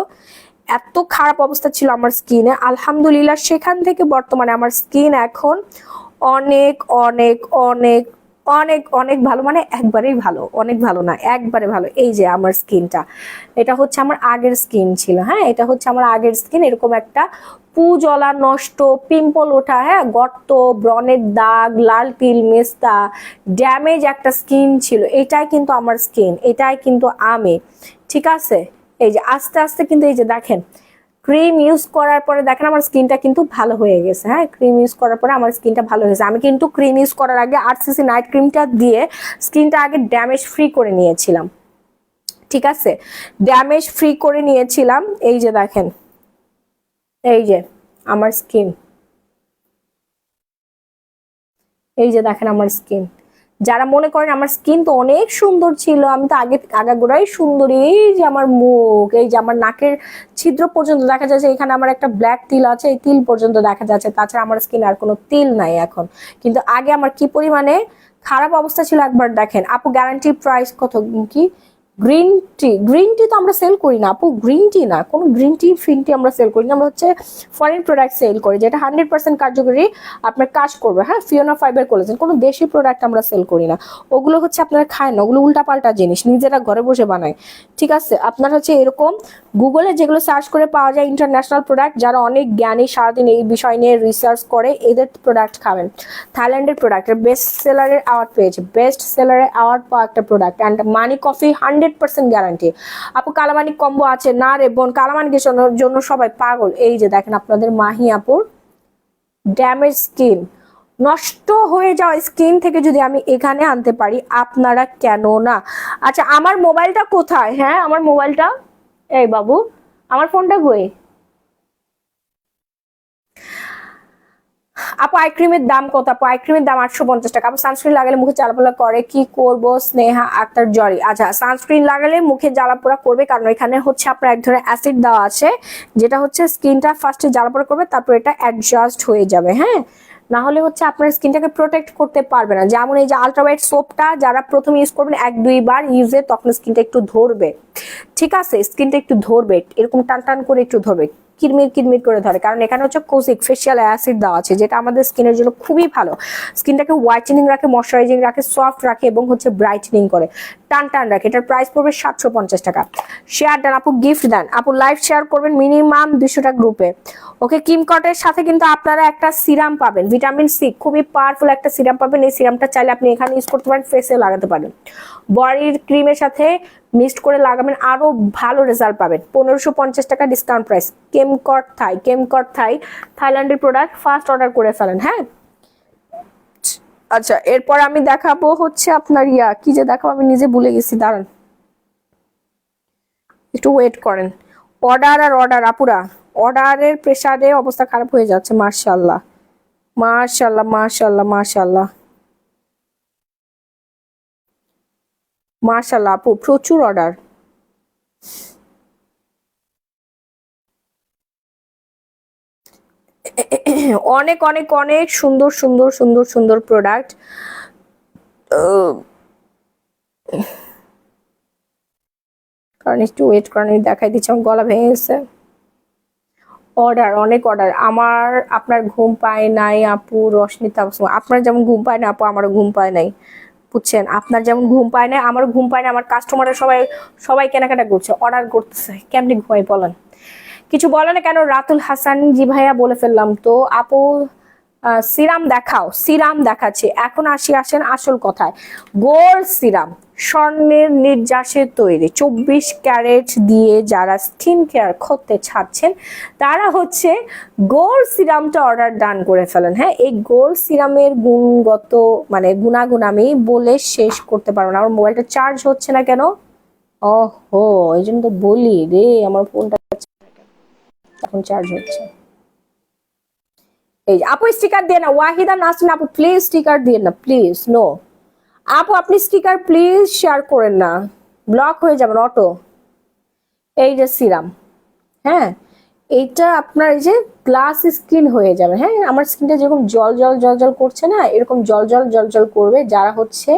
এত খারাপ অবস্থা ছিল আমার স্কিনে। আলহামদুলিল্লাহ সেখান থেকে বর্তমানে আমার স্কিন এখন অনেক অনেক অনেক অনেক অনেক ভালো, মানে একবারেই ভালো, অনেক ভালো না, একবারে ভালো। এই যে আমার স্কিনটা, এটা হচ্ছে আমার আগের স্কিন ছিল, হ্যাঁ, এটা হচ্ছে আমার আগের স্কিন। এরকম একটা পু জ্বলা, নষ্ট, পিম্পল ওঠা, হ্যাঁ, গর্ত, ব্রণের দাগ, লাল তিল, মেস্তা, ড্যামেজ একটা স্কিন ছিল। এটাই কিন্তু আমার স্কিন, এটাই কিন্তু আমি, ঠিক আছে। এই যে আস্তে আস্তে কিন্তু এই যে দেখেন, ক্রিম ইউজ করার পরে দেখেন আমার স্কিনটা কিন্তু ভালো হয়ে গেছে। হ্যাঁ, ক্রিম ইউজ করার পরে আমার স্কিনটা ভালো হয়েছে। আমি কিন্তু ক্রিম ইউজ করার আগে 8cc নাইট ক্রিমটা দিয়ে স্কিনটা আগে ড্যামেজ ফ্রি করে নিয়েছিলাম, ঠিক আছে, ড্যামেজ ফ্রি করে নিয়েছিলাম। এই যে দেখেন, এই যে আমার স্কিন, এই যে দেখেন আমার স্কিন। যারা মনে করেন আমার স্কিন তো অনেক সুন্দর ছিল, আমি তো আগাগোড়াই সুন্দরী, এই যে আমার মুখ, এই যে আমার নাকের ছিদ্র পর্যন্ত দেখা যাচ্ছে, এখানে আমার একটা ব্ল্যাক তিল আছে, এই তিল পর্যন্ত দেখা যাচ্ছে। তাছাড়া আমার স্কিন আর কোনো তিল নাই এখন, কিন্তু আগে আমার কি পরিমাণে খারাপ অবস্থা ছিল একবার দেখেন। আপু গ্যারান্টি প্রাইস কত কি? গ্রিন টি, গ্রিন টি তো আমরা সেল করি না আপু, গ্রিন টি না, কোনো গ্রিন টি ফিন টি আমরা সেল করি না। আমরা হচ্ছে ফরেন প্রোডাক্ট সেল করি, যেটা 100% কার্যকরী আপনার কাজ করবে। হ্যাঁ, ফিওনা ফাইবার কোলাজেন, কোনো দেশি প্রোডাক্ট আমরা সেল করি না। ওগুলো হচ্ছে আপনারা খায় না, ওগুলো উল্টাপাল্টা জিনিস, নিজেরা ঘরে বসে বানায়, ঠিক আছে। আপনার হচ্ছে এরকম গুগলে যেগুলো সার্চ করে পাওয়া যায় ইন্টারন্যাশনাল প্রোডাক্ট, যারা অনেক জ্ঞানী, সারাদিন এই বিষয় নিয়ে রিসার্চ করে, এদের প্রোডাক্ট খাবেন। থাইল্যান্ডের প্রোডাক্টের বেস্ট সেলারের অ্যাওয়ার্ড পেয়েছে, বেস্ট সেলারের অ্যাওয়ার্ড পাওয়া একটা product. And money coffee 100% guarantee. আপু কালামানি কম্বো আছে না রে বোন, কালামানিকে জন্য সবাই পাগল। এই যে দেখেন আপনাদের মাহি আপুর ড্যামেজ স্কিন, নষ্ট হয়ে যাওয়া স্কিন থেকে যদি আমি এখানে আনতে পারি, আপনারা কেন না। আচ্ছা আমার মোবাইলটা কোথায়? হ্যাঁ আমার মোবাইলটা, এই বাবু আমার ফোনটা কই? আপু আই ক্রিমের দাম কত? আপু আই ক্রিমের দাম 850 টাকা। আপু সানস্ক্রিন লাগালে মুখে জ্বালাপোড়া করে কি করব? স্নেহা আক্তার জরি। আচ্ছা সানস্ক্রিন লাগালে মুখে জ্বালাপোড়া করবে, কারণ এখানে হচ্ছে আপনার এক ধরনের অ্যাসিড দেওয়া আছে, যেটা হচ্ছে স্কিনটা ফার্স্টে জ্বালাপোড়া করবে, তারপর এটা অ্যাডজাস্ট হয়ে যাবে। হ্যাঁ, না হলে হচ্ছে আপনার স্কিনটাকে প্রোটেক্ট করতে পারবে না। যেমন এই যে আলট্রাওয়াইট সোপটা যারা প্রথম ইউজ করবেন 1-2 বার ইউজে, তখন স্কিনটা একটু ধরবে, ঠিক আছে, স্কিনটা একটু ধরবে, এরকম টান টান করে একটু ধরবে, কিরমির কিরমির করে ধরে, কারণ এখানে হচ্ছে কোসিক ফেশিয়াল অ্যাসিড দেওয়া আছে, যেটা আমাদের স্কিনের জন্য খুবই ভালো। স্কিনটাকে হোয়াইটেনিং রাখে, ময়শ্চারাইজিং রাখে, সফট রাখে এবং হচ্ছে ব্রাইটেনিং করে, টান টান রাখে। এটার প্রাইস পড়বে 750 টাকা। শেয়ার দেন আপু, গিফট দেন আপু, লাইভ শেয়ার করবেন মিনিমাম 200টা গ্রুপে। ওকে, কিমকটের সাথে কিন্তু আপনারা একটা সিরাম পাবেন, ভিটামিন সি, খুবই পাওয়ারফুল একটা সিরাম পাবেন। এই সিরামটা চাইলে আপনি এখানে ইউজ করতে পারেন, ফেসে লাগাতে পারেন, বডির ক্রিমের সাথে মিক্সড করে লাগাবেন, আরো ভালো রেজাল্ট পাবেন। 1550 টাকা ডিসকাউন্ট প্রাইস। কেমকট থাই, কেমকট থাই থাইল্যান্ডের প্রোডাক্ট, ফার্স্ট অর্ডার করে ফেলেন। হ্যাঁ, আচ্ছা এরপর আমি দেখাবো হচ্ছে আপনার কি যে দেখাবো আমি নিজে ভুলে গেছি, দাঁড়ান একটু ওয়েট করেন। অর্ডার আর অর্ডার আপুরা, অর্ডারের প্রেসারে অবস্থা খারাপ হয়ে যাচ্ছে। মার্শাল্লাহ মার্শাল্লাহ মার্শাল্লাহ মার্শাল্লাহ মার্শাল্লাহ আপু, প্রচুর অর্ডার। অনেক অনেক অনেক সুন্দর সুন্দর সুন্দর সুন্দর প্রোডাক্ট। কারণ একটু ওয়েট করেন, দেখাই দিচ্ছি, আমার গলা ভেঙে গেছে। অর্ডার, অনেক অর্ডার। আমার আপনার ঘুম পায় নাই আপু, রশ্মিতা, আপনার যেমন ঘুম পায় না আপু, আমারও ঘুম পায় নাই, বুঝছেন, আপনার যেমন ঘুম পায় না আমারও ঘুম পায় না। আমার কাস্টমাররা সবাই সবাই কেনাকাটা করছে, অর্ডার করতেছে, কেমনি ঘুমাই বলেন? কিছু বলে না কেন? রাতুল হাসান, জি ভাইয়া বলে ফেললাম তো। আপু সিরাম দেখাও, সিরাম দেখাচ্ছে। এখন আসেন আসল কথায়। গোল্ড সিরাম, স্বর্ণের নির্যাসে তৈরি, 24 ক্যারেট দিয়ে যারা স্কিন কেয়ার করতে চাচ্ছেন, তারা হচ্ছে গোল্ড সিরামটা অর্ডার ডান করে ফেলেন। হ্যাঁ, এই গোল্ড সিরামের গুণগত মানে গুণাগুণ আমি বলে শেষ করতে পারবো না। আমার মোবাইলটা চার্জ হচ্ছে না কেন? ওহো, এই জন্য তো বলি রে, আমার ফোনটা এখন চার্জ হচ্ছে। এই আপু স্টিকার দিয়ে না, ওয়াহিদা নাসরিন আপু প্লিজ স্টিকার দিয়ে না, প্লিজ নো আপু, আপনি স্টিকার প্লিজ শেয়ার করেন না, ব্লক হয়ে যাবেন অটো। এই যে সিরাম, হ্যাঁ এইটা আপনার এই যে গ্লাস স্কিন হয়ে যাবে। হ্যাঁ, আমার স্কিনটা যেরকম জল জল জল জল করছে না, এরকম জল জল জল জল করবে যারা হচ্ছে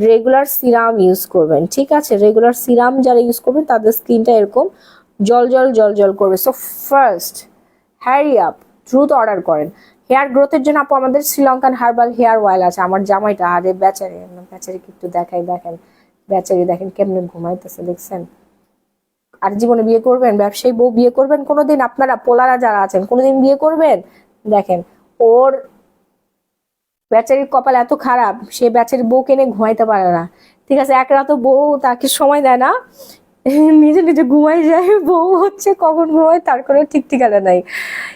রেগুলার সিরাম ইউজ করবেন, ঠিক আছে, রেগুলার সিরাম যারা ইউজ করবেন তাদের স্কিনটা এরকম জল জল জল জল করবে। সো ফার্স্ট হ্যারি আপ, দ্রুত অর্ডার করেন। হেয়ার গ্রোথের জন্য আপু আমাদের শ্রীলঙ্কান হার্বাল হেয়ার অয়েল আছে। আমার জামাইটা আরে বেচারি, বেচারিকে একটু দেখাই, দেখেন বেচারি দেখেন কেমনে ঘুমাইতেছে দেখছেন। আর জীবনে বিয়ে করবেন, ব্যবসায়ী বউ বিয়ে করবেন কোনোদিন? আপনারা পোলারা যারা আছেন কোনোদিন বিয়ে করবেন? দেখেন ওর বেচারির কপাল এত খারাপ, সে বেচারির বউ কেনে ঘুমাইতে পারে না। ঠিক আছে, এক রাতও বউ তাকে সময় দেয় না, নিজে নিজে ঘুমাই যায়। বউ হচ্ছে কখন ঘুমায় তার কোনো ঠিক ঠিকানা নাই।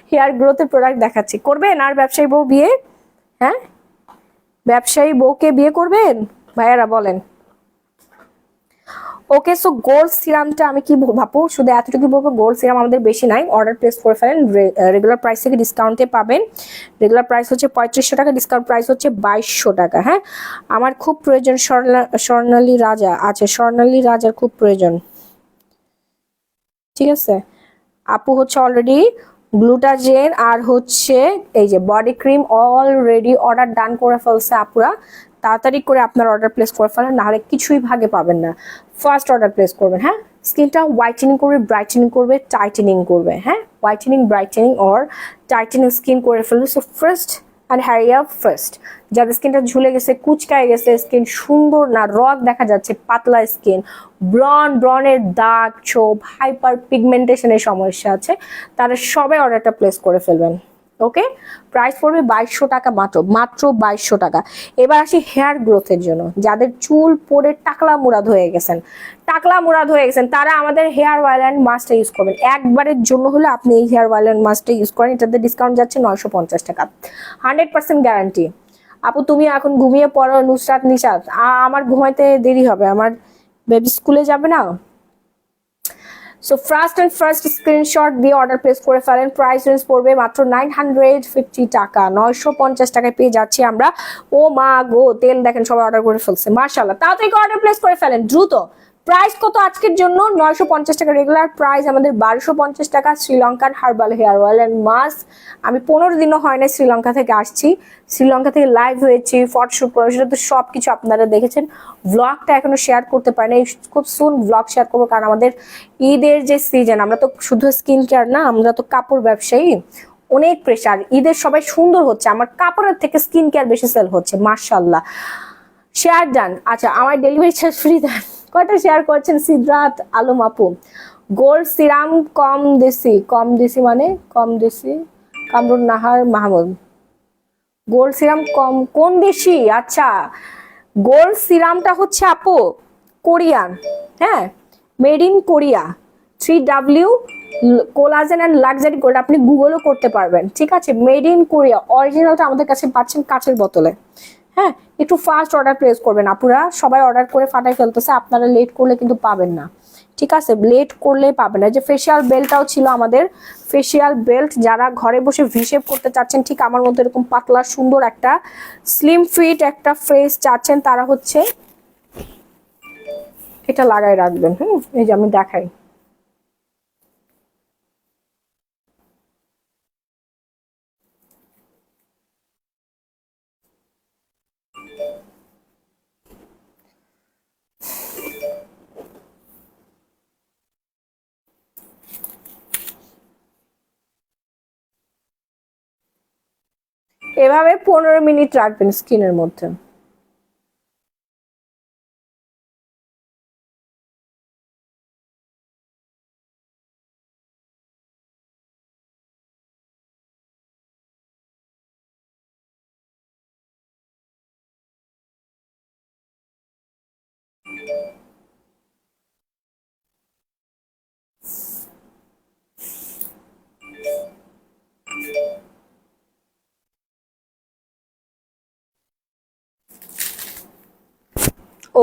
হেয়ার গ্রোথের প্রোডাক্ট দেখাচ্ছি, করবেন আর ব্যবসায়ী বউ বিয়ে? হ্যাঁ, ব্যবসায়ী বউকে বিয়ে করবেন ভাইয়ারা বলেন? ওকে, সো গোল্ড সিরামটা আমি কি ভাবো, শুধু এতটুকু বলবো, গোল্ড সিরাম আমাদের বেশি নাই, অর্ডার প্লেস করে ফেলেন। রেগুলার প্রাইস থেকে ডিসকাউন্টে পাবেন। রেগুলার প্রাইস হচ্ছে 3500 টাকা, ডিসকাউন্ট প্রাইস হচ্ছে 2200 টাকা। হ্যাঁ, আমার খুব প্রয়োজন স্বর্ণালী রাজা আছে, স্বর্ণালী রাজার খুব প্রয়োজন। ঠিক আছে আপু, হচ্ছে অলরেডি গ্লুটাজেন আর হচ্ছে এই যে বডি ক্রিম অলরেডি অর্ডার ডান করে ফেলছে আপুরা। তাড়াতাড়ি করে আপনার অর্ডার প্লেস করে ফেলেন, নাহলে কিছুই ভাগে পাবেন না। ফার্স্ট অর্ডার প্লেস করবেন। হ্যাঁ, স্কিনটা হোয়াইটেনিং করবে, ব্রাইটেনিং করবে, টাইটেনিং করবে। হ্যাঁ, whitening, brightening or tightening skin করে ফেলবে। So first and Harry up first. যাদের স্কিনটা ঝুলে গেছে, কুচকায় গেছে, স্কিন সুন্দর না, রগ দেখা যাচ্ছে, পাতলা স্কিন, ব্রনের দাগ ছোপ, হাইপার পিগমেন্টেশনের সমস্যা আছে, তারা সবাই অর্ডারটা প্লেস করে ফেলবেন। ওকে, প্রাইস পড়বে 2200 টাকা, মাত্র 2200 টাকা। এবার আসি হেয়ার গ্রোথের জন্য। যাদের চুল পড়ে টাকলা মুরাদ হয়ে গেছেন, তারা আমাদের হেয়ার অয়েল অ্যান্ড মাস্কটা ইউজ করবেন। একবারের জন্য হলে আপনি এই হেয়ার অয়েল অ্যান্ড মাস্কটা ইউজ করেন, এটাতে ডিসকাউন্ট যাচ্ছে 950 টাকা, 100% গ্যারান্টি। আপু তুমি এখন ঘুমিয়ে পড়ো নুসরাত নিশাত, আমার ঘুমাইতে দেরি হবে, আমার বেবি স্কুলে যাবে না। সো ফার্স্ট স্ক্রিনশট দিয়ে অর্ডার প্লেস করে ফেলেন। প্রাইস রেঞ্জ পড়বে মাত্র 950 টাকা, 950 টাকায় পেয়ে যাচ্ছি আমরা। ও মা গো, তেল দেখেন সবাই অর্ডার করে ফেলছে, মাশাআল্লাহ। তাড়াতাড়ি অর্ডার প্লেস করে ফেলেন দ্রুত। প্রাইস কত আজকের জন্য? 950 টাকা। রেগুলার প্রাইস আমাদের 1250 টাকা। Sri Lankan herbal hair oil and mask. আমি 15 দিনও হয় না শ্রীলঙ্কা থেকে আসছি, শ্রীলঙ্কা থেকে লাইভ হয়েছি, ফটোশুট করে, সেটা তো সবকিছু আপনারা দেখেছেন। ব্লগটা এখনো শেয়ার করতে পারিনি, খুব সুন ব্লগ শেয়ার করবো, কারণ আমাদের ঈদের যে সিজন, আমরা তো শুধু স্কিন কেয়ার না, আমরা তো কাপড় ব্যবসায়ী, অনেক প্রেশার। ঈদের সবাই সুন্দর হচ্ছে, আমার কাপড়ের থেকে স্কিন কেয়ার বেশি সেল হচ্ছে, মাশাআল্লাহ। Share done. আচ্ছা, আমার ডেলিভারি চার্জ ফ্রি দেন। কয়টা শেয়ার করছেন? সিদ্ধার্থ আলম আপু, গোল্ড সিরাম কম দেশি মানে কম দেশি, কামরুন নাহার মাহমুদ, গোল্ড সিরাম কম কোন দেশি? আচ্ছা, গোল্ড সিরামটা হচ্ছে আপু কোরিয়ান, হ্যাঁ, made in Korea, 3W collagen and luxury gold. আপনি গুগলও করতে পারবেন, ঠিক আছে। মেড ইন কোরিয়া, অরিজিনালটা আমাদের কাছে পাচ্ছেন কাচের বোতলে। হ্যাঁ, একটু ফাস্ট অর্ডার প্লেস করবেন আপুরা, সবাই অর্ডার করে ফাটাই ফেলতেছে, আপনারা লেট করলে কিন্তু পাবেন না, ঠিক আছে। লেট করলে পাবেন না। যে ফেসিয়াল বেল্টটাও ছিল আমাদের, ফেসিয়াল বেল্ট যারা ঘরে বসে ভিশেপ করতে চাচ্ছেন, ঠিক আমার মতো এরকম পাতলা সুন্দর একটা স্লিম ফিট একটা ফেস চাচ্ছেন, তারা হচ্ছে এটা লাগাই রাখবেন। এই যে আমি দেখাই, এভাবে 15 মিনিট রাখবেন স্কিনের মধ্যে।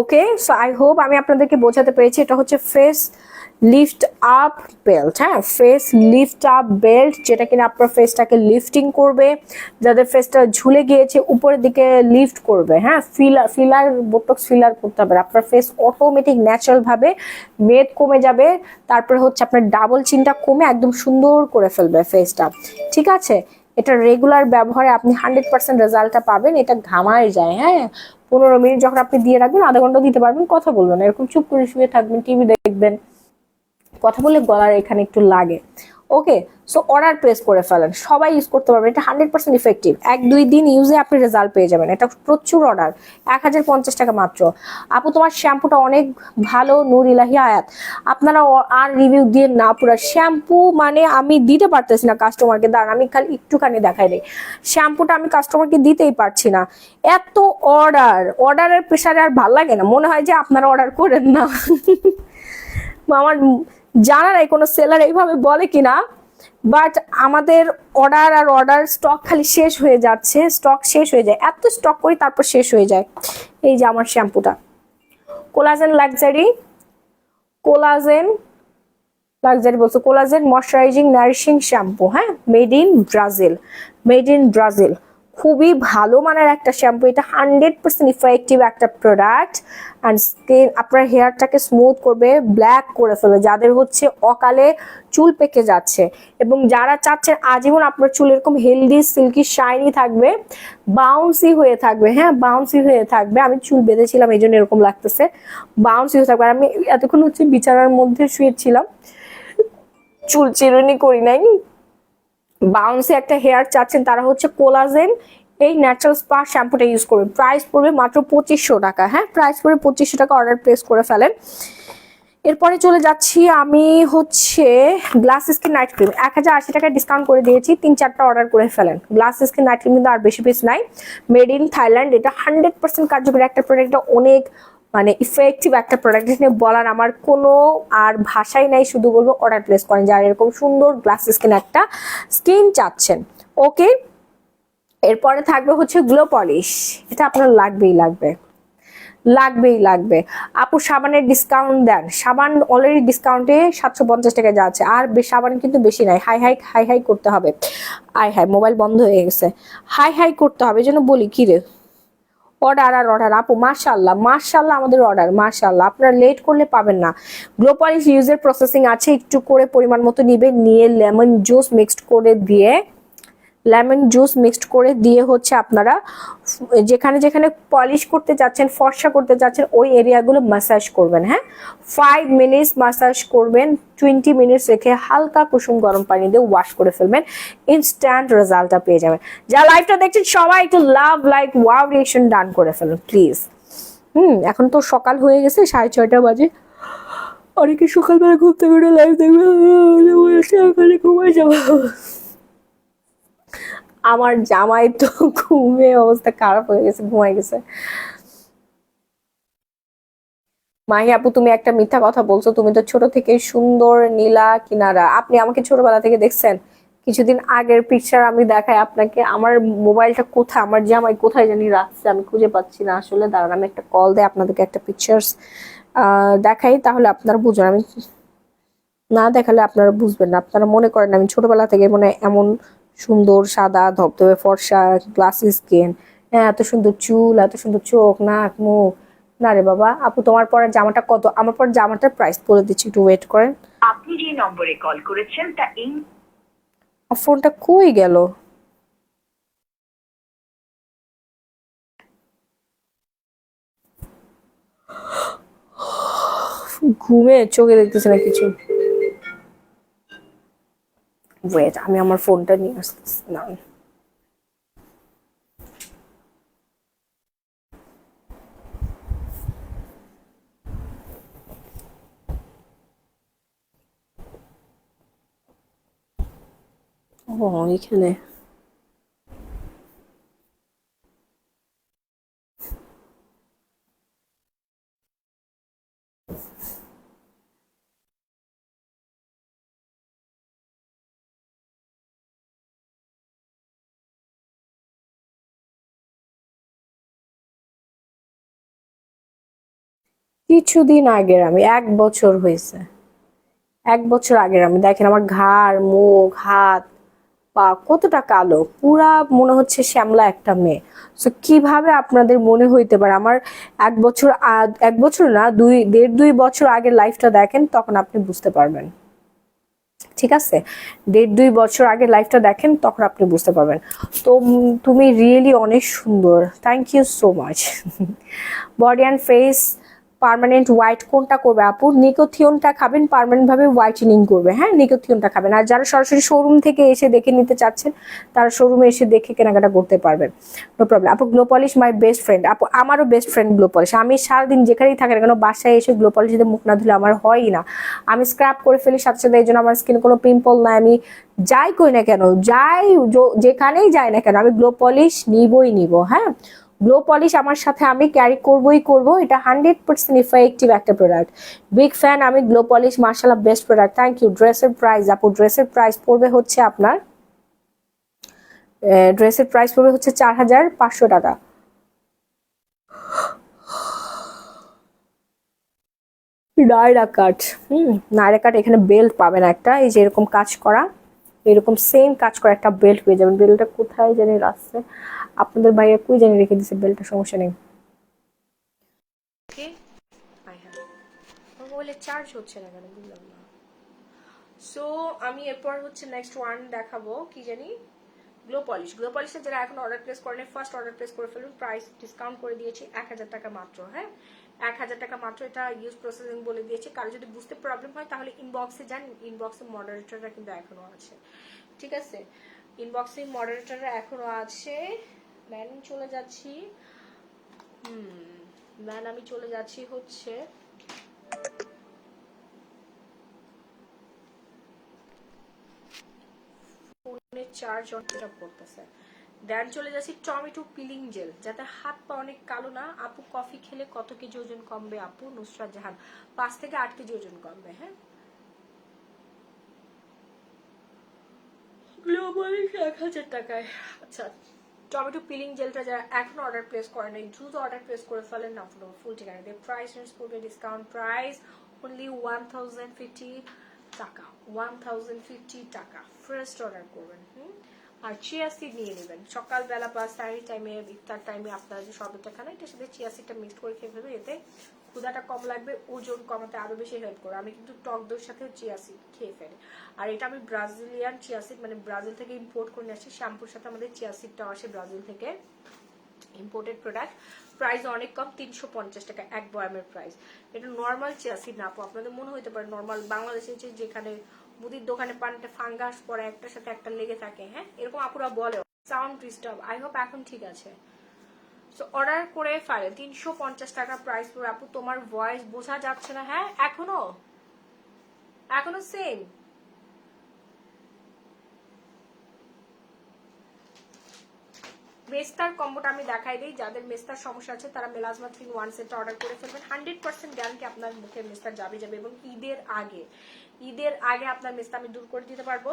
ওকে, সো আই হোপ আমি আপনাদেরকে বোঝাতে পেরেছি। এটা হচ্ছে ফেস লিফট আপ বেল্ট, হ্যাঁ, ফেস লিফট আপ বেল্ট, যেটা কিনা আপনার ফেসটাকে লিফটিং করবে, যাদের ফেসটা ঝুলে গিয়েছে উপরের দিকে লিফট করবে। হ্যাঁ, ফিলার বোটক্স ফিলার করতে হবে, আপনার ফেস অটোমেটিক ন্যাচারাল ভাবে মেদ কমে যাবে, তারপরে হচ্ছে আপনার ডাবল চিনটা কমে একদম সুন্দর করে ফেলবে ফেসটা, ঠিক আছে। এটা রেগুলার ব্যবহারে আপনি 100% রেজাল্টটা পাবেন। এটা ঘামায় যায়, হ্যাঁ, 15 মিনিট যখন আপনি দিয়ে রাখবেন, আধা ঘন্টা দিতে পারবেন, কথা বলবেন, এরকম চুপ করে শুয়ে থাকবেন, টিভি দেখবেন, কথা বললে গলার এখানে একটু লাগে। ওকে, সো অর্ডার প্লেস করে ফেলেন, সবাই ইউজ করতে পারবেন, এটা 100% ইফেক্টিভ। 1-2 দিন ইউজে আপনি রেজাল্ট পেয়ে যাবেন। এটা প্রচুর অর্ডার, 1050 টাকা মাত্র। আপু তোমার শ্যাম্পুটা অনেক ভালো, নূর ইলাহি আয়াত। আপনারা আর রিভিউ দিয়ে না, পুরো শ্যাম্পু মানে আমি দিতে পারতেছি না কাস্টমারকে, দাঁড়ান আমি খালি একটুখানি দেখাই দিই। শ্যাম্পুটা আমি কাস্টমারকে দিতেই পারছি না, এত অর্ডারের প্রেশারে আর ভাল লাগে না, মনে হয় যে আপনারা অর্ডার করেন না। আমার জানা নাই কোনো সেলার এইভাবে বলে কিনা, বাট আমাদের অর্ডার স্টক খালি শেষ হয়ে যাচ্ছে, স্টক শেষ হয়ে যায়, এত স্টক করি তারপর শেষ হয়ে যায়। এই যে আমার শ্যাম্পুটা কোলাজেন লাক্সারি বলছো, কোলাজেন ময়শ্চারাইজিং নারিশিং শ্যাম্পু, হ্যাঁ, মেড ইন ব্রাজিল। খুবই ভালো মানের একটা শ্যাম্পু, এটা 100% ইফেক্টিভ একটা প্রোডাক্ট। অ্যান্ড স্কিন আপনার হেয়ারটাকে স্মুথ করবে, ব্ল্যাক করে ফেলবে যাদের হচ্ছে অকালে চুল পেকে যাচ্ছে, এবং যারা চাচ্ছেন আজীবন আপনার চুল এরকম হেলদি সিল্কি শাইনি থাকবে, বাউন্সি হয়ে থাকবে, হ্যাঁ বাউন্সি হয়ে থাকবে। আমি চুল বেঁধেছিলাম এই জন্য এরকম লাগতেছে, বাউন্সি হয়ে থাকবে। আর আমি এতক্ষণ হচ্ছে বিছানার মধ্যে শুয়েছিলাম, চুল চিরুনি করি নাই। বাউন্সি একটা হেয়ার চাচ্ছেন তারা হচ্ছে কোলাজেন এই ন্যাচারাল স্পা শ্যাম্পুটা ইউজ করবেন। প্রাইস পড়বে মাত্র 2500 টাকা, হ্যাঁ প্রাইস পড়বে 2500 টাকা। অর্ডার প্লেস করে ফেলেন। এরপরে চলে যাচ্ছি আমি হচ্ছে গ্লাস স্কিন নাইট ক্রিম, 1080 টাকা ডিসকাউন্ট করে দিয়েছি, 3-4টা অর্ডার করে ফেলেন। গ্লাস স্কিন নাইট ক্রিম কিন্তু আর বেশি পিস নাই, মেড ইন থাইল্যান্ড। এটা 100% কার্যকরী একটা প্রোডাক্ট, এটা অনেক মানে ইফেক্টিভ একটা প্রোডাক্ট, নিয়ে বলার আমার কোনো আর ভাষাই নাই, শুধু বলবো অর্ডার প্লেস করেন যারা এরকম সুন্দর গ্লাস স্কিন একটা স্কিন চাচ্ছেন। ওকে, এরপরে থাকবে হচ্ছে গ্লো পলিশ, এটা আপনার লাগবেই। আপু সাবানের ডিসকাউন্ট দেন, সাবান অলরেডি ডিসকাউন্টে 750 টাকা যাচ্ছে, আর সাবান কিন্তু বেশি নাই, হাই করতে হবে। মোবাইল বন্ধ হয়ে গেছে, হাই করতে হবে, এই জন্য বলি কি রে, অর্ডার আপু মাশাআল্লাহ আমাদের অর্ডার মাশাআল্লাহ, আপনারা লেট করলে পাবেন না। গ্লো পলিশ ইউজের প্রসেসিং আছে, একটু করে পরিমাণ মতো নিয়ে লেমন জুস মিক্সড করে দিয়ে হচ্ছে আপনারা যেখানে পলিশ করতে যাচ্ছেন, ফর্সা করতে যাচ্ছেন, ওই এরিয়াগুলো ম্যাসাজ করবেন, হ্যাঁ 5 মিনিটস ম্যাসাজ করবেন, 20 মিনিটস রেখে হালকা কুসুম গরম পানি দিয়ে ওয়াশ করে ফেলবেন, ইনস্ট্যান্ট রেজাল্টটা পেয়ে যাবেন। যারা লাইভটা দেখছেন সবাই একটু লাইক ওয়াও রিঅ্যাকশন ডান করে ফেলুন প্লিজ। এখন তো সকাল হয়ে গেছে, 6:30 বাজে, অনেকে সকালবেলা ঘুম থেকে উঠে লাইভ দেখবে, ঘুমাই যাবো। আমার জামাই তো ঘুমে অবস্থা খারাপ হয়ে গেছে, ঘুমাই গেছে। মাহি আপু তুমি একটা মিথ্যা কথা বলছো, তুমি তো ছোট থেকে সুন্দর নীলা কিনারা। আপনি আমাকে ছোটবেলা থেকে দেখছেন? কিছুদিন আগের পিকচার আমি দেখাই আপনাকে, আমার মোবাইলটা কোথায়, আমার জামাই কোথায় জানি রাখছে, আমি খুঁজে পাচ্ছি না আসলে, দাঁড়ান আমি একটা কল দিয়ে আপনাদেরকে একটা পিকচার্স দেখাই, তাহলে আপনারা বুঝবেন। আমি না দেখালে আপনারা বুঝবেন না, আপনারা মনে করেন আমি ছোটবেলা থেকে মানে এমন সুন্দর সাদা ধবধবে ফর্সা গ্লাসি স্কিন, হ্যাঁ এত সুন্দর চুল, এত সুন্দর চোখ, নাক, মুখ। না রে বাবা। আপু তোমার পরে জামাটা কত? আমার পর জামাটার প্রাইস বলে দিচ্ছি, একটু ওয়েট করেন। আপনি যে নম্বরে কল করেছেন তা এই ফোনটা কই গেল? ঘুমে চোখে দেখতেছে না কিছু। ওয়েট, আমি আমার ফোনটা নিয়ে আসতেছি না। ও এখানে কিছুদিন আগের, আমি 1 বছর হয়েছে, 1 বছর আগের আমি, দেখেন আমার ঘাড়, মুখ, হাত, পা কতটা কালো, পুরা মনে হচ্ছে শ্যামলা একটা মেয়ে। তো কিভাবে আপনাদের মনে হইতে পারে আমার 1 বছর 1 বছর না, 1.5-2 বছর আগের লাইফটা দেখেন, তখন আপনি বুঝতে পারবেন। ঠিক আছে, 1.5-2 বছর আগের লাইফটা দেখেন, তখন আপনি বুঝতে পারবেন। তো তুমি রিয়েলি অনেক সুন্দর, thank you so much. Body and face permanent white কোনটা করবে আপু? নিকোথিয়নটা খাবেন, পার্মানেন্ট ভাবে হোয়াইটেনিং করবে। হ্যাঁ, নিকোথিয়নটা খাবেন। আর যারা সরাসরি শোরুম থেকে এসে দেখে নিতে চাচ্ছেন তারা শোরুমে এসে দেখে কেনাকাটা করতে পারবেন, নো প্রবলেম। আপু glow polish my best friend. আপু আমারও বেস্ট ফ্রেন্ড গ্লো পলিশ। আমি সারাদিন যেখানেই থাকি না কেন বাসায় এসে গ্লো পলিশ দিয়ে মুখ না ধুলে আমার হয়ই না। আমি স্ক্রাব করে ফেলি সাথে সাথে, এই জন্য আমার স্কিনে কোনো পিম্পল নাই। আমি যাই করি না কেন, যেখানেই যাই না কেন, আমি গ্লো পলিশ নিব। হ্যাঁ, গ্লো পলিশ আমার সাথে আমি ক্যারি করবই করব। এটা 100% ইফেক্টিভ একটা প্রোডাক্ট। বিগ ফ্যান আমি গ্লো পলিশ, মার্শাল্লাহ বেস্ট প্রোডাক্ট। Thank you. ড্রেসের প্রাইস আপু, ড্রেসের প্রাইস পড়বে হচ্ছে আপনার 4,500 টাকা। নায়রা কাট, নায়রা কাট। এখানে বেল্ট পাবেন একটা, এই যে এরকম কাজ করা, এরকম সেম কাজ করা একটা বেল্ট পেয়ে যাবেন। বেল্টটা কোথায় জানি রাখছে, আপনাদের ভাইয়া কই জানি রেখে দিছে বেল্টটা, সমস্যা নেই। মোবাইলে চার্জ হচ্ছে না কেন বুঝলাম না। সো আমি এরপর হচ্ছে নেক্সট ওয়ান দেখাবো, কি জানি, গ্লো পলিশ। গ্লো পলিশে যারা এখন অর্ডার প্লেস করেন ফার্স্ট অর্ডার প্লেস করে ফেলুন। প্রাইস ডিসকাউন্ট করে দিয়েছি 1,000 টাকা মাত্র। হ্যাঁ, 1,000 টাকা মাত্র। এটা ইউজ প্রসেসিং বলে দিয়েছি। কারো যদি বুঝতে প্রবলেম হয় তাহলে ইনবক্সে যান, ইনবক্সে মডারেটররা কিন্তু এখনো আছে, ঠিক আছে? ইনবক্সে মডারেটররা এখনো আছে। ম্যান চলে যাচ্ছি, ম্যান আমি চলে যাচ্ছি হচ্ছে ফোনের চার্জ অনেকটা পড়তেছে। দেন চলে যাচ্ছি টমেটো পিলিং জেল, যাতে হাত পা অনেক কালো না। আপু কফি খেলে কত কেজি ওজন কমবে আপু? নুসরাত জাহান, 5 থেকে 8 কেজি ওজন কমবে। হ্যাঁ, গ্লোবালি 1,000 টাকায়। আচ্ছা, টমেটো পিলিং জেলটা যারা এখন অর্ডার প্লেস করে নাই দ্রুত অর্ডার প্লেস করে ফেলেন না, ফুল ঠিকানা দিয়ে। প্রাইস রেঞ্জ করবে ডিসকাউন্ট প্রাইস অনলি 1,050 টাকা। 1,050 টাকা ফার্স্ট অর্ডার করবেন। আর চিয়া সিড নিয়ে নেবেন সকালবেলা বা সারি টাইমে, ইফতার টাইমে আপনারা যে শরবতটা খান এটার সাথে চিয়া সিডটা মিক্স করে খেয়ে ফেলবে। এতে ক্ষুধাটা কম লাগবে, ওজন কমাতে আরো বেশি হেল্প করে। আমি কিন্তু টক দইয়ের সাথে চিয়া সিড খেয়ে ফেলি। আর এটা আমি ব্রাজিলিয়ান চিয়া সিড, মানে ব্রাজিল থেকে ইম্পোর্ট করে নিয়ে আসি। শ্যাম্পুর সাথে আমাদের চিয়া সিডটাও আসে ব্রাজিল থেকে, ইম্পোর্টেড প্রোডাক্ট। প্রাইস অনেক কম, 350 টাকা এক বয়ামের প্রাইস। এটা নর্মাল চিয়া সিড না আপু, আপনাদের মনে হইতে পারে নর্মাল বাংলাদেশে যেখানে মুদির দোকানে পানিতে ফাঙ্গাস পরে একটার সাথে একটা লেগে থাকে, হ্যাঁ এরকম আপুরা বলে। সাউন্ড ডিস্টার্ব, আই হোপ এখন ঠিক আছে। সো অর্ডার করে ফেলে 350 টাকা প্রাইস পড়ে। আপু তোমার ভয়েস বোঝা যাচ্ছে না। হ্যাঁ, এখনো সেম। মেস্তার কম্বোটা আমি দেখাই দিই। যাদের মেস্তার সমস্যা আছে তারা মেলাজমা 3-in-1 সেটটা অর্ডার করে ফেলবেন। 100% গ্যারান্টি আপনার মুখে মেস্তার যাবে এবং ঈদের আগে আপনার মেস্তা আমি দূর করে দিতে পারবো।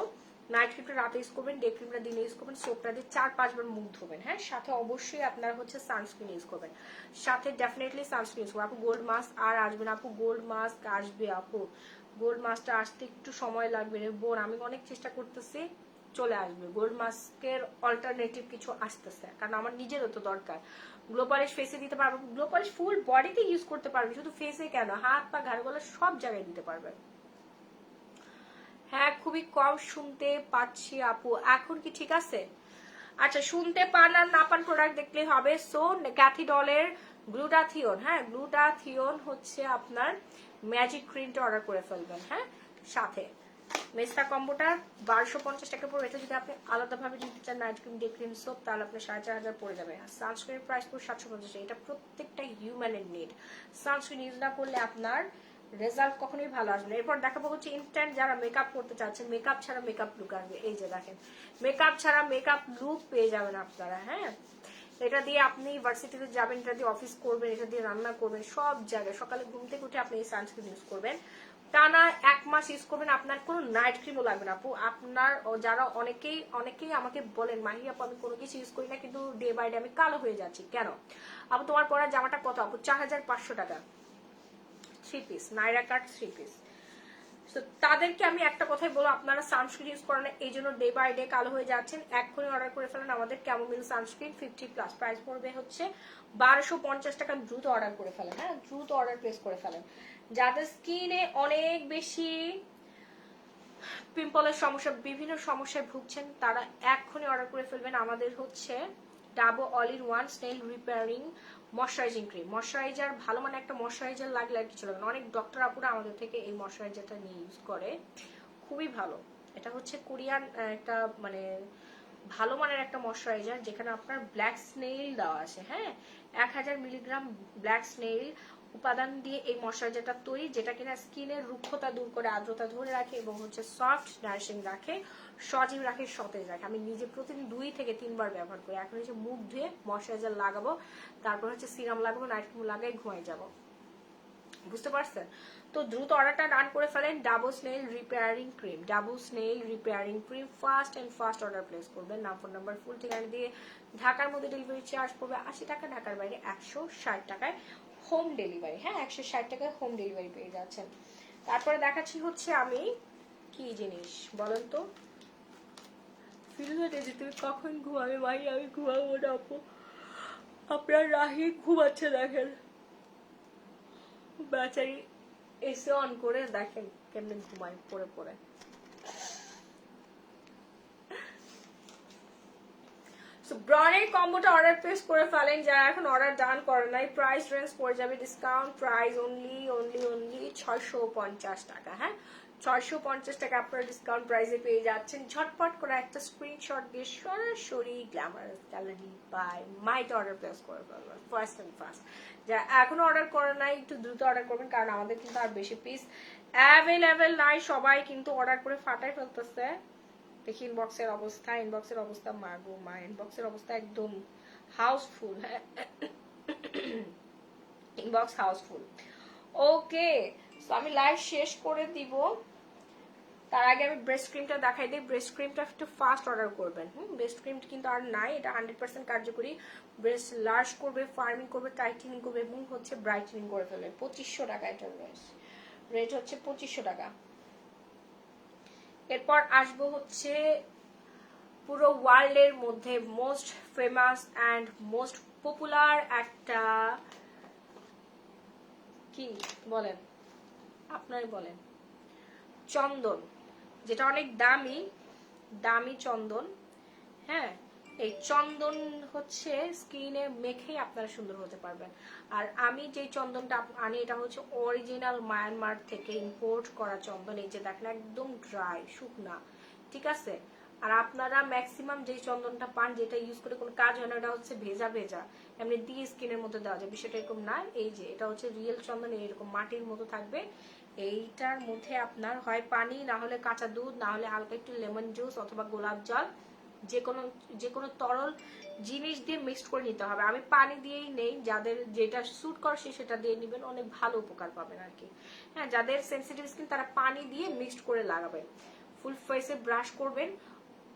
নাইট ক্রিমটা রাতে ইউজ করবেন, ডে ক্রিমটা দিনে ইউজ করবেন, সোপটা দিয়ে 4-5 বার মুখ ধোবেন। হ্যাঁ, সাথে অবশ্যই আপনার হচ্ছে সানস্ক্রিন ইউজ করবেন, সাথে ডেফিনেটলি সানস্ক্রিন ইউজ করবেন। আপু গোল্ড মাস্ক আর আসবে না আপু? গোল্ড মাস্ক আসবে আপু, গোল্ড মাস্কটা আসতে একটু সময় লাগবে রে বোন, আমি অনেক চেষ্টা করতেছি, চলে আসবে। গোল্ড মাস্কের অল্টারনেটিভ কিছু আসতেছে, কারণ আমার নিজেরও তো দরকার। গ্লো পলিশ ফেসে দিতে পারবো, গ্লো পলিশ ফুল বডিতে ইউজ করতে পারবে, শুধু ফেসে কেন, হাত পা ঘাড় গলা সব জায়গায় দিতে পারবে। হ্যাঁ, খুবই কম শুনতে পাচ্ছি আপু, এখন কি ঠিক আছে? আচ্ছা, শুনতে পান আর না পান প্রোডাক্ট দেখলে হবে। সো ক্যাথিডলের গ্লুটাথিয়ন, হ্যাঁ গ্লুটাথিয়ন হচ্ছে আপনার ম্যাজিক ক্রিমটা অর্ডার করে ফেলবেন। হ্যাঁ, সাথে মেস্তা কম্বোটা 1250 টাকা পড়বে। এটা যদি আপনি আলাদাভাবে নিতে চান night cream, day cream, soap, তাহলে আপনার 4,500 পড়ে যাবে। সানস্ক্রিনের প্রাইস পড়ে 750 টাকা। এটা প্রত্যেকটা হিউম্যানের নিড, সানস্ক্রিন ইউজ না করলে আপনার রেজাল্ট কখনোই ভালো আসবে না। এরপর দেখাবো হচ্ছে ইনস্ট্যান্ট, যারা মেকআপ করতে চাচ্ছেন, মেকআপ ছাড়া মেকআপ লুক আসবে। এই যে দেখেন, মেকআপ ছাড়া মেকআপ লুক পেয়ে যাবেন আপনারা। হ্যাঁ, এটা দিয়ে আপনি ভার্সিটিতে যাবেন, এটা দিয়ে অফিস করবেন, এটা দিয়ে রান্না করবেন, সব জায়গায় সকালে ঘুম থেকে উঠে আপনি এই সানস্ক্রিন ইউজ করবেন। টানা 1 মাস ইউজ করবেন, আপনার কোনো নাইট ক্রিমও লাগবে না আপু। আপনার যারা অনেকেই আমাকে বলেন মাহি আপু আমি কোনো কিছু ইউজ করি না কিন্তু ডে বাই ডে আমি কালো হয়ে যাচ্ছি কেন? আপু তোমার পরা জামাটা কত আপু? 4,500 টাকা 3 পিস, নাইরা কাট 3 পিস। তো তাদেরকে আমি একটা কথাই বলবো, আপনারা সানস্ক্রিন ইউজ করেন এই জন্য ডে বাই ডে কালো হয়ে যাচ্ছেন, এক্ষুনি অর্ডার করে ফেলেন আমাদের ক্যামোমিল সানস্ক্রিন 50+। প্রাইস পড়বে হচ্ছে 1250 টাকা। দ্রুত অর্ডার করে ফেলেন, হ্যাঁ দ্রুত অর্ডার প্লেস করে ফেলেন। যাদের স্কিনে অনেক বেশি পিম্পলের সমস্যা, বিভিন্ন সমস্যায় ভুগছেন, তারা এক্ষুনি অর্ডার করে ফেলবেন। আমাদের হচ্ছে Dabo all in one snail repairing moisturising cream, moisturiser ভালো মানে একটা ময়শ্চারাইজার লাগলে আর কিছু লাগে না। অনেক ডক্টর আপুরা আমাদের থেকে এই ময়শ্চারাইজারটা নিয়ে ইউজ করে, খুবই ভালো। এটা হচ্ছে কোরিয়ান একটা মানে ভালো মানের একটা ময়শ্চারাইজার, যেখানে আপনার ব্ল্যাক স্নেইল দেওয়া আছে। হ্যাঁ, 1000 মিলিগ্রাম ব্ল্যাক স্নেইল উপাদান দিয়ে এই ময়শ্চারাইজারটা তৈরি, যেটা কিনা স্কিনের রুক্ষতা দূর করে, আর্দ্রতা ধরে রাখে এবং হচ্ছে সফট নারিশিং রাখে, সজীব রাখে, সতেজ রাখে। আমি নিজে প্রতিদিন 2 থেকে 3 বার ব্যবহার করি। এখন হচ্ছে মুখ ধুয়ে ময়শ্চারাইজার লাগাবো, তারপর হচ্ছে সিরাম লাগাবো, নাইট ক্রিম লাগাই ঘুমাই যাবো। বুঝতে পারছেন? তো দ্রুত অর্ডারটা ডান করে ফেলেন। Double snail repairing cream, double snail repairing cream, fast and first order place করবেন। নাম, ফোন নাম্বার, ফুল ঠিকানা দিয়ে। ঢাকার মধ্যে ডেলিভারি চার্জ পড়বে 80 টাকা, ঢাকার বাইরে 160 টাকায় হোম ডেলিভারি। হ্যাঁ, 160 টাকায় হোম ডেলিভারি পেয়ে যাচ্ছেন। তারপরে দেখাচ্ছি হচ্ছে আমি কি জিনিস বলেন তো, ফিল্মে যে তুমি কখন ঘুমাবে ভাই, আমি ঘুমাবো না আপু। আপনার রাহি ঘুমাচ্ছে, দেখেন বেচারি এসে অন করে, দেখেন কেমনে ঘুমায় পড়ে পড়ে। ব্রনের কম্বোটা অর্ডার প্লেস করে ফেলেন যারা এখন অর্ডার ডান করে নাই। প্রাইস রেঞ্জ পড়ে যাবে ডিসকাউন্ট প্রাইস অনলি 650 টাকা। হ্যাঁ, 650 টাকা আপনারা ডিসকাউন্ট প্রাইসে পেয়ে যাচ্ছেন। ঝটপট করে একটা স্ক্রিনশট দিয়ে সরাসরি গ্ল্যামারাস গ্যালারি বাই মাইট অর্ডার প্লেস করে ফেলবেন ফার্স্ট অ্যান্ড ফার্স্ট। যারা এখনো অর্ডার করে নাই একটু দ্রুত অর্ডার করবেন, কারণ আমাদের কিন্তু আর বেশি পিস অ্যাভেলেবেল নাই। সবাই কিন্তু অর্ডার করে ফাটাই ফেলতেছে। দেখি ইনবক্সের অবস্থা, ইনবক্সের অবস্থা মাগো মা, ইনবক্সের অবস্থা একদম house full. Inbox house full. Okay, so আমি লাইভ শেষ করে দিব। তার আগে আমি ব্রেস্ট ক্রিমটা দেখাই দিই। ব্রেস্ট ক্রিমটা একটু ফাস্ট অর্ডার করবেন। ব্রেস্ট ক্রিমটা কিন্তু আর নাই, এটা 100% কার্যকরী। ব্রেস্ট লার্জ করবে, ফার্মিং করবে, টাইটেনিং করবে এবং হচ্ছে ব্রাইটেনিং করে ফেলবে। 2500 টাকা এটার রেট হচ্ছে 2500 টাকা। এরপর আসবো হচ্ছে পুরো ওয়ার্ল্ডের মধ্যে most famous and most popular একটা, কি বলেন আপনারাই বলেন, চন্দন, যেটা অনেক দামি দামি চন্দন। হ্যাঁ, এই চন্দন হচ্ছে স্কিনে মেখেই আপনারা সুন্দর হতে পারবেন। আর আমি যে চন্দনটা আনি এটা হচ্ছে অরিজিনাল মায়ানমার থেকে ইম্পোর্ট করা চন্দন। এই যে দেখেন একদম ড্রাই শুকনা, ঠিক আছে। আর আপনারা ম্যাক্সিমাম যে চন্দনটা পান, যেটা ইউজ করে কোনো কাজ হয় না, এটা হচ্ছে ভেজা ভেজা, এমনি দিয়ে স্কিনের মধ্যে দেওয়া যায়, বিষয়টা এরকম না। এই যে এটা হচ্ছে রিয়েল চন্দন, এরকম মাটির মতো থাকবে। এইটার মধ্যে আপনার হয় পানি, না হলে কাঁচা দুধ, না হলে হালকা একটু লেমন জুস অথবা গোলাপ জল, যে কোনো তরল জিনিস দিয়ে মিক্সড করে নিতে হবে। আমি পানি দিয়েই নেই, যাদের যেটা স্যুট করছে সেটা দিয়ে নেবেন, অনেক ভালো উপকার পাবেন আর কি। হ্যাঁ, যাদের সেনসিটিভ স্কিন তারা পানি দিয়ে মিক্সড করে লাগাবেন। ফুল ফেসে ব্রাশ করবেন,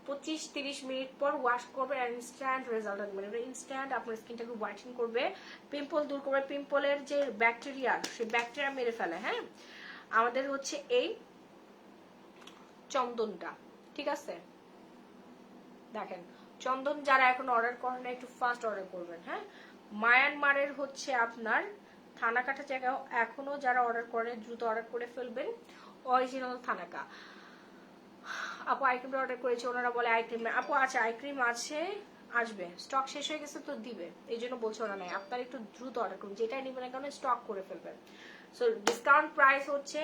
25-30 মিনিট পর ওয়াশ করবেন, ইনস্ট্যান্ট রেজাল্ট আসবে। এটা ইনস্ট্যান্ট আপনার স্কিনটাকে হোয়াইটেন করবে, পিম্পল দূর করবে, পিম্পলের যে ব্যাকটেরিয়া সেই ব্যাকটেরিয়া মেরে ফেলে। হ্যাঁ, আমাদের হচ্ছে এই চন্দনটা, ঠিক আছে। দেখেন চন্দন যারা এখন অর্ডার করেন না একটু ফাস্ট অর্ডার করবেন। হ্যাঁ, মায়ানমারের হচ্ছে আপনার থানাকাটা জায়গায় এখনো যারা অর্ডার করেন দ্রুত অর্ডার করে ফেলবেন। Original thanaka. আপু আইক্রিমটা অর্ডার করেছে, ওনারা বলে আইক্রিম আপু আচ্ছা আইক্রিম আছে, আসবে, স্টক শেষ হয়ে গেছে তো দিবে, এই জন্য বলছে ওরা নাই। আপনারা একটু দ্রুত অর্ডার করুন, যেটাই নেবেন না কেন স্টক করে ফেলবেন। সো ডিসকাউন্ট প্রাইস হচ্ছে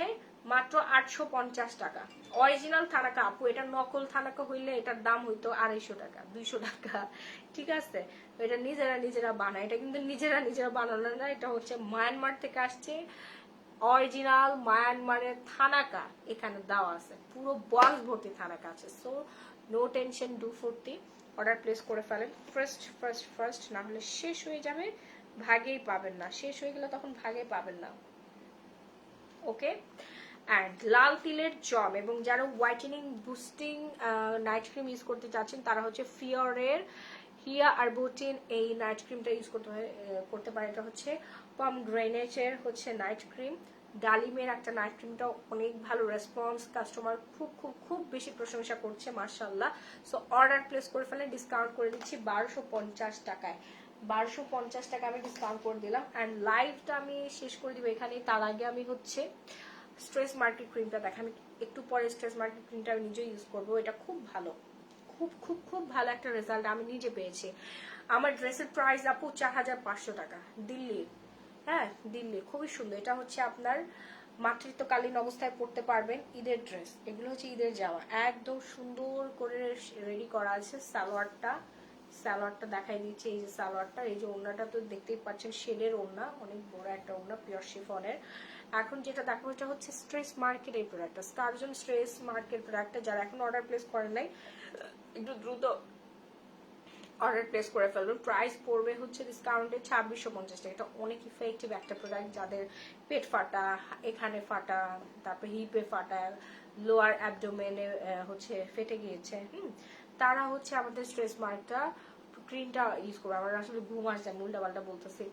মাত্র 850 টাকা। অরিজিনাল থানাকা আপু, এটা নকল থানাকা হইলে এটার দাম হইতো 250 টাকা 200 টাকা, ঠিক আছে। এটা নিজেরা বানায়, এটা কিন্তু নিজেরা বানানো না, এটা হচ্ছে মায়ানমার থেকে আসছে। অরিজিনাল মায়ানমারের থানাকা এখানে দেওয়া আছে, পুরো বক্স ভর্তি থানাকা আছে। সো নো টেনশন, ডু ফুর্তি, অর্ডার প্লেস করে ফেলেন ফার্স্ট, না হলে শেষ হয়ে যাবে, ভাগেই পাবেন না, শেষ হয়ে গেলে তখন ভাগে পাবেন না। ওকে, অ্যান্ড লাল তিলের জম এবং যারা whitening boosting night cream use করতে চাচ্ছেন তারা হচ্ছে ফিওরের হিয়া আরবুটিন এই নাইট ক্রিমটা ইউজ করতে পারে। এটা হচ্ছে পমগ্রেনেটের হচ্ছে নাইট ক্রিম, ডালিমের একটা নাইট ক্রিমটা অনেক ভালো রেসপন্স, কাস্টমার খুব খুব খুব বেশি প্রশংসা করছে মাশাআল্লাহ। সো অর্ডার প্লেস করে ফেলে, ডিসকাউন্ট করে দিচ্ছি 1250 টাকায়। 1250 টাকা আমি ডিসকাউন্ট করে দিলাম। অ্যান্ড লাইভটা আমি শেষ করে দিব এখানে। তার আগে আমি হচ্ছে স্ট্রেস মার্কেট ক্রিমটা দেখা, আমি একটু পরে স্ট্রেস মার্কেট ক্রিমটা আমি নিজে ইউজ করবো, এটা খুব খুব খুব খুব ভালো একটা রেজাল্ট আমি নিজে পেয়েছি। আমার ড্রেসের প্রাইস আপু 4500 টাকা, দিল্লির। হ্যাঁ, দিল্লির, খুবই সুন্দর। এটা হচ্ছে আপনার মাতৃত্বকালীন অবস্থায় পড়তে পারবেন, ঈদের ড্রেস। এগুলো হচ্ছে ঈদের জামা, একদম সুন্দর করে রেডি করা আছে। সালোয়ারটা দেখাই দিচ্ছে, এই যে সালোয়ারটা, এই যে ওড়নাটা তো দেখতেই পাচ্ছেন, শেডের ওড়না, অনেক বড় একটা ওড়না, পিওর শিফনের। এখন যেটা দেখো, এটা হচ্ছে স্ট্রেস মার্কেট এই প্রোডাক্টটা, স্কারজন স্ট্রেস মার্কেট প্রোডাক্টটা। যারা এখন অর্ডার প্লেস করেন নাই, একটু দ্রুত অর্ডার প্লেস করে ফেলবেন। প্রাইস পড়বে হচ্ছে ডিসকাউন্টে 2650 টাকা। এটা অনেক ইফেক্টিভ একটা প্রোডাক্ট, যাদের পেট ফাটা, এখানে ফাটা, তারপর হিপে ফাটা, লোয়ার অ্যাবডোমেনে হচ্ছে ফেটে গিয়েছে, তারা হচ্ছে আমাদের স্ট্রেস মার্কটা ক্রিমটা ইউজ করবে। আমার আসলে ঘুম আসছে, আমি উল্টা পাল্টা বলতেছি,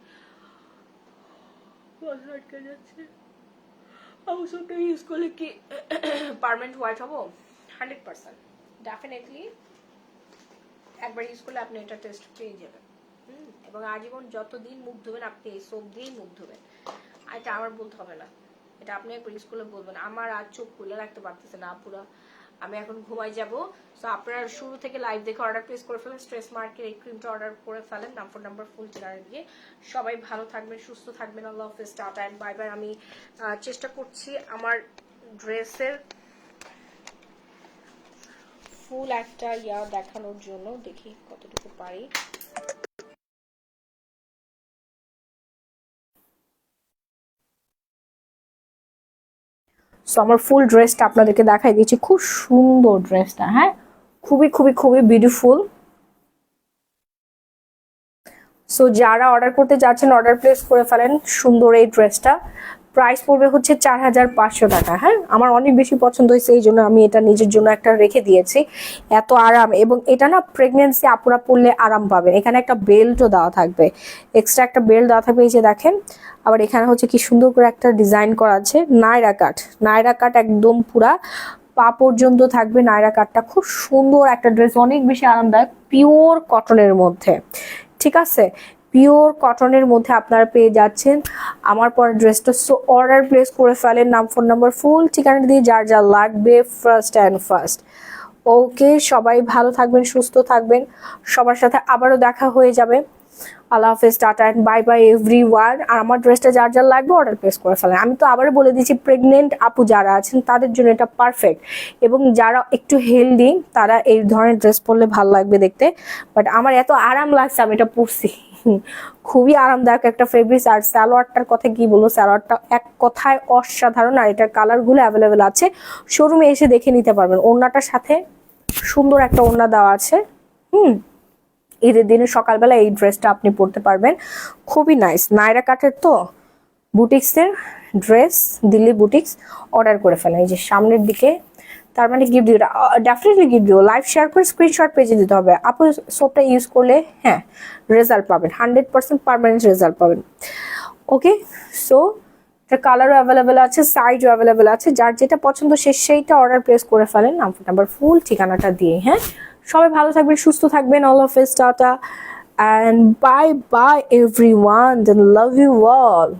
ওটা ইউজ করলে কি পার্মানেন্ট হোয়াইট হবো? 100% ডেফিনেটলি একবার ইউজ করলে আপনি এটা টেস্ট পেয়ে যাবেন। এবং আজীবন যতদিন মুখ ধোবেন আপনি এই সোপ দিয়েই মুখ ধোবেন। এটা আমার বলতে হবে না, এটা আপনি একবার ইউজ করলে বলবেন। আমার আজ চোখ খুলে রাখতে পারতেছে না পুরো, আমি এখন ঘুমাই যাব। সো আপনারা শুরু থেকে লাইভ দেখে অর্ডার প্লেস করে ফেলেন, স্ট্রেস মার্কের এই ক্রিমটা অর্ডার করে ফেলেন নাম্বার ফুল ঠিকানা দিয়ে। সবাই ভালো থাকবেন, সুস্থ থাকবেন। আল্লাহ হাফেজ, টাটা এন্ড বাই বাই। আমি চেষ্টা করছি আমার ড্রেসের ফুল একটা দেখানোর জন্য, দেখি কতটুকু পারি। সো আমার ফুল ড্রেসটা আপনাদেরকে দেখাই দিচ্ছি, খুব সুন্দর ড্রেসটা, হ্যাঁ, খুবই খুবই খুবই বিউটিফুল। সো যারা অর্ডার করতে যাচ্ছেন অর্ডার প্লেস করে ফেলেন সুন্দর এই ড্রেসটা। প্রাইস পড়বে হচ্ছে 4500 টাকা। হ্যাঁ, আমার অনেক বেশি পছন্দ হয়েছে, এই জন্য আমি এটা নিজের জন্য একটা রেখে দিয়েছি। এত আরাম, এবং এটা না প্রেগনেন্সি আপুরা পরলে আরাম পাবেন। এখানে একটা বেল্টও দেওয়া থাকবে, এক্সট্রা একটা বেল্ট দেওয়া থাকবে, এই যে দেখেন। আবার এখানে হচ্ছে কি সুন্দর করে একটা ডিজাইন করা আছে, নায়রা কাট একদম পুরা পা পর্যন্ত থাকবে নায়রা কাটটা। খুব সুন্দর একটা ড্রেস, অনেক বেশি আরামদায়ক, পিওর কটনের মধ্যে, ঠিক আছে, পিওর কটনের মধ্যে আপনারা পেয়ে যাচ্ছেন আমার পর ড্রেসটা। সো অর্ডার প্লেস করে ফেলেন, ফোন নাম্বার ফুল ঠিকানা দিয়ে, যার যা লাগবে ফার্স্ট। ওকে, সবাই ভালো থাকবেন, সুস্থ থাকবেন, সবার সাথে আবারও দেখা হয়ে যাবে। আল্লাহ হাফেজ, tata and bye bye everyone. আর আমার ড্রেসটা যার যার লাগবে অর্ডার প্লেস করে ফেলেন। আমি তো আবারও বলে দিচ্ছি, প্রেগনেন্ট আপু যারা আছেন তাদের জন্য এটা পারফেক্ট, এবং যারা একটু হেলদি তারা এই ধরনের ড্রেস পরলে ভালো লাগবে দেখতে। বাট আমার এত আরাম লাগছে, আমি এটা পরছি, খুবই আরামদায়ক একটা ফেব্রিক্স। আর সালোয়ারটার কথা কি বলবো, সালোয়ারটা এক কথায় অসাধারণ। আর এটার কালারগুলো অ্যাভেলেবেল আছে, শোরুমে এসে দেখে নিতে পারবেন। ওড়নাটার সাথে সুন্দর একটা ওড়না দেওয়া আছে। ঈদের দিনে সকালবেলা এই ড্রেসটা আপনি পরতে পারবেন, খুবই নাইস। নায়রা কাটের তো বুটিক্সের ড্রেস, দিল্লি বুটিক্স, অর্ডার করে ফেলেন। এই যে সামনের দিকে, তার মানে গিফট দিও, ডেফিনেটলি গিফট দিও। লাইভ শেয়ার করে স্ক্রিনশট পেজে দিতে হবে। আপু সোপটা ইউজ করলে হ্যাঁ রেজাল্ট পাবেন, 100% পার্মানেন্ট রেজাল্ট পাবেন। ওকে, সো এটা কালারও অ্যাভেলেবেল আছে, সাইজও অ্যাভেলেবেল আছে, যার যেটা পছন্দ সেইটা অর্ডার প্লেস করে ফেলেন নাম্বার ফুল ঠিকানাটা দিয়ে। হ্যাঁ, সবাই ভালো থাকবেন, সুস্থ থাকবেন। আল্লাহ হাফেজ, tata and bye bye everyone, then love you all.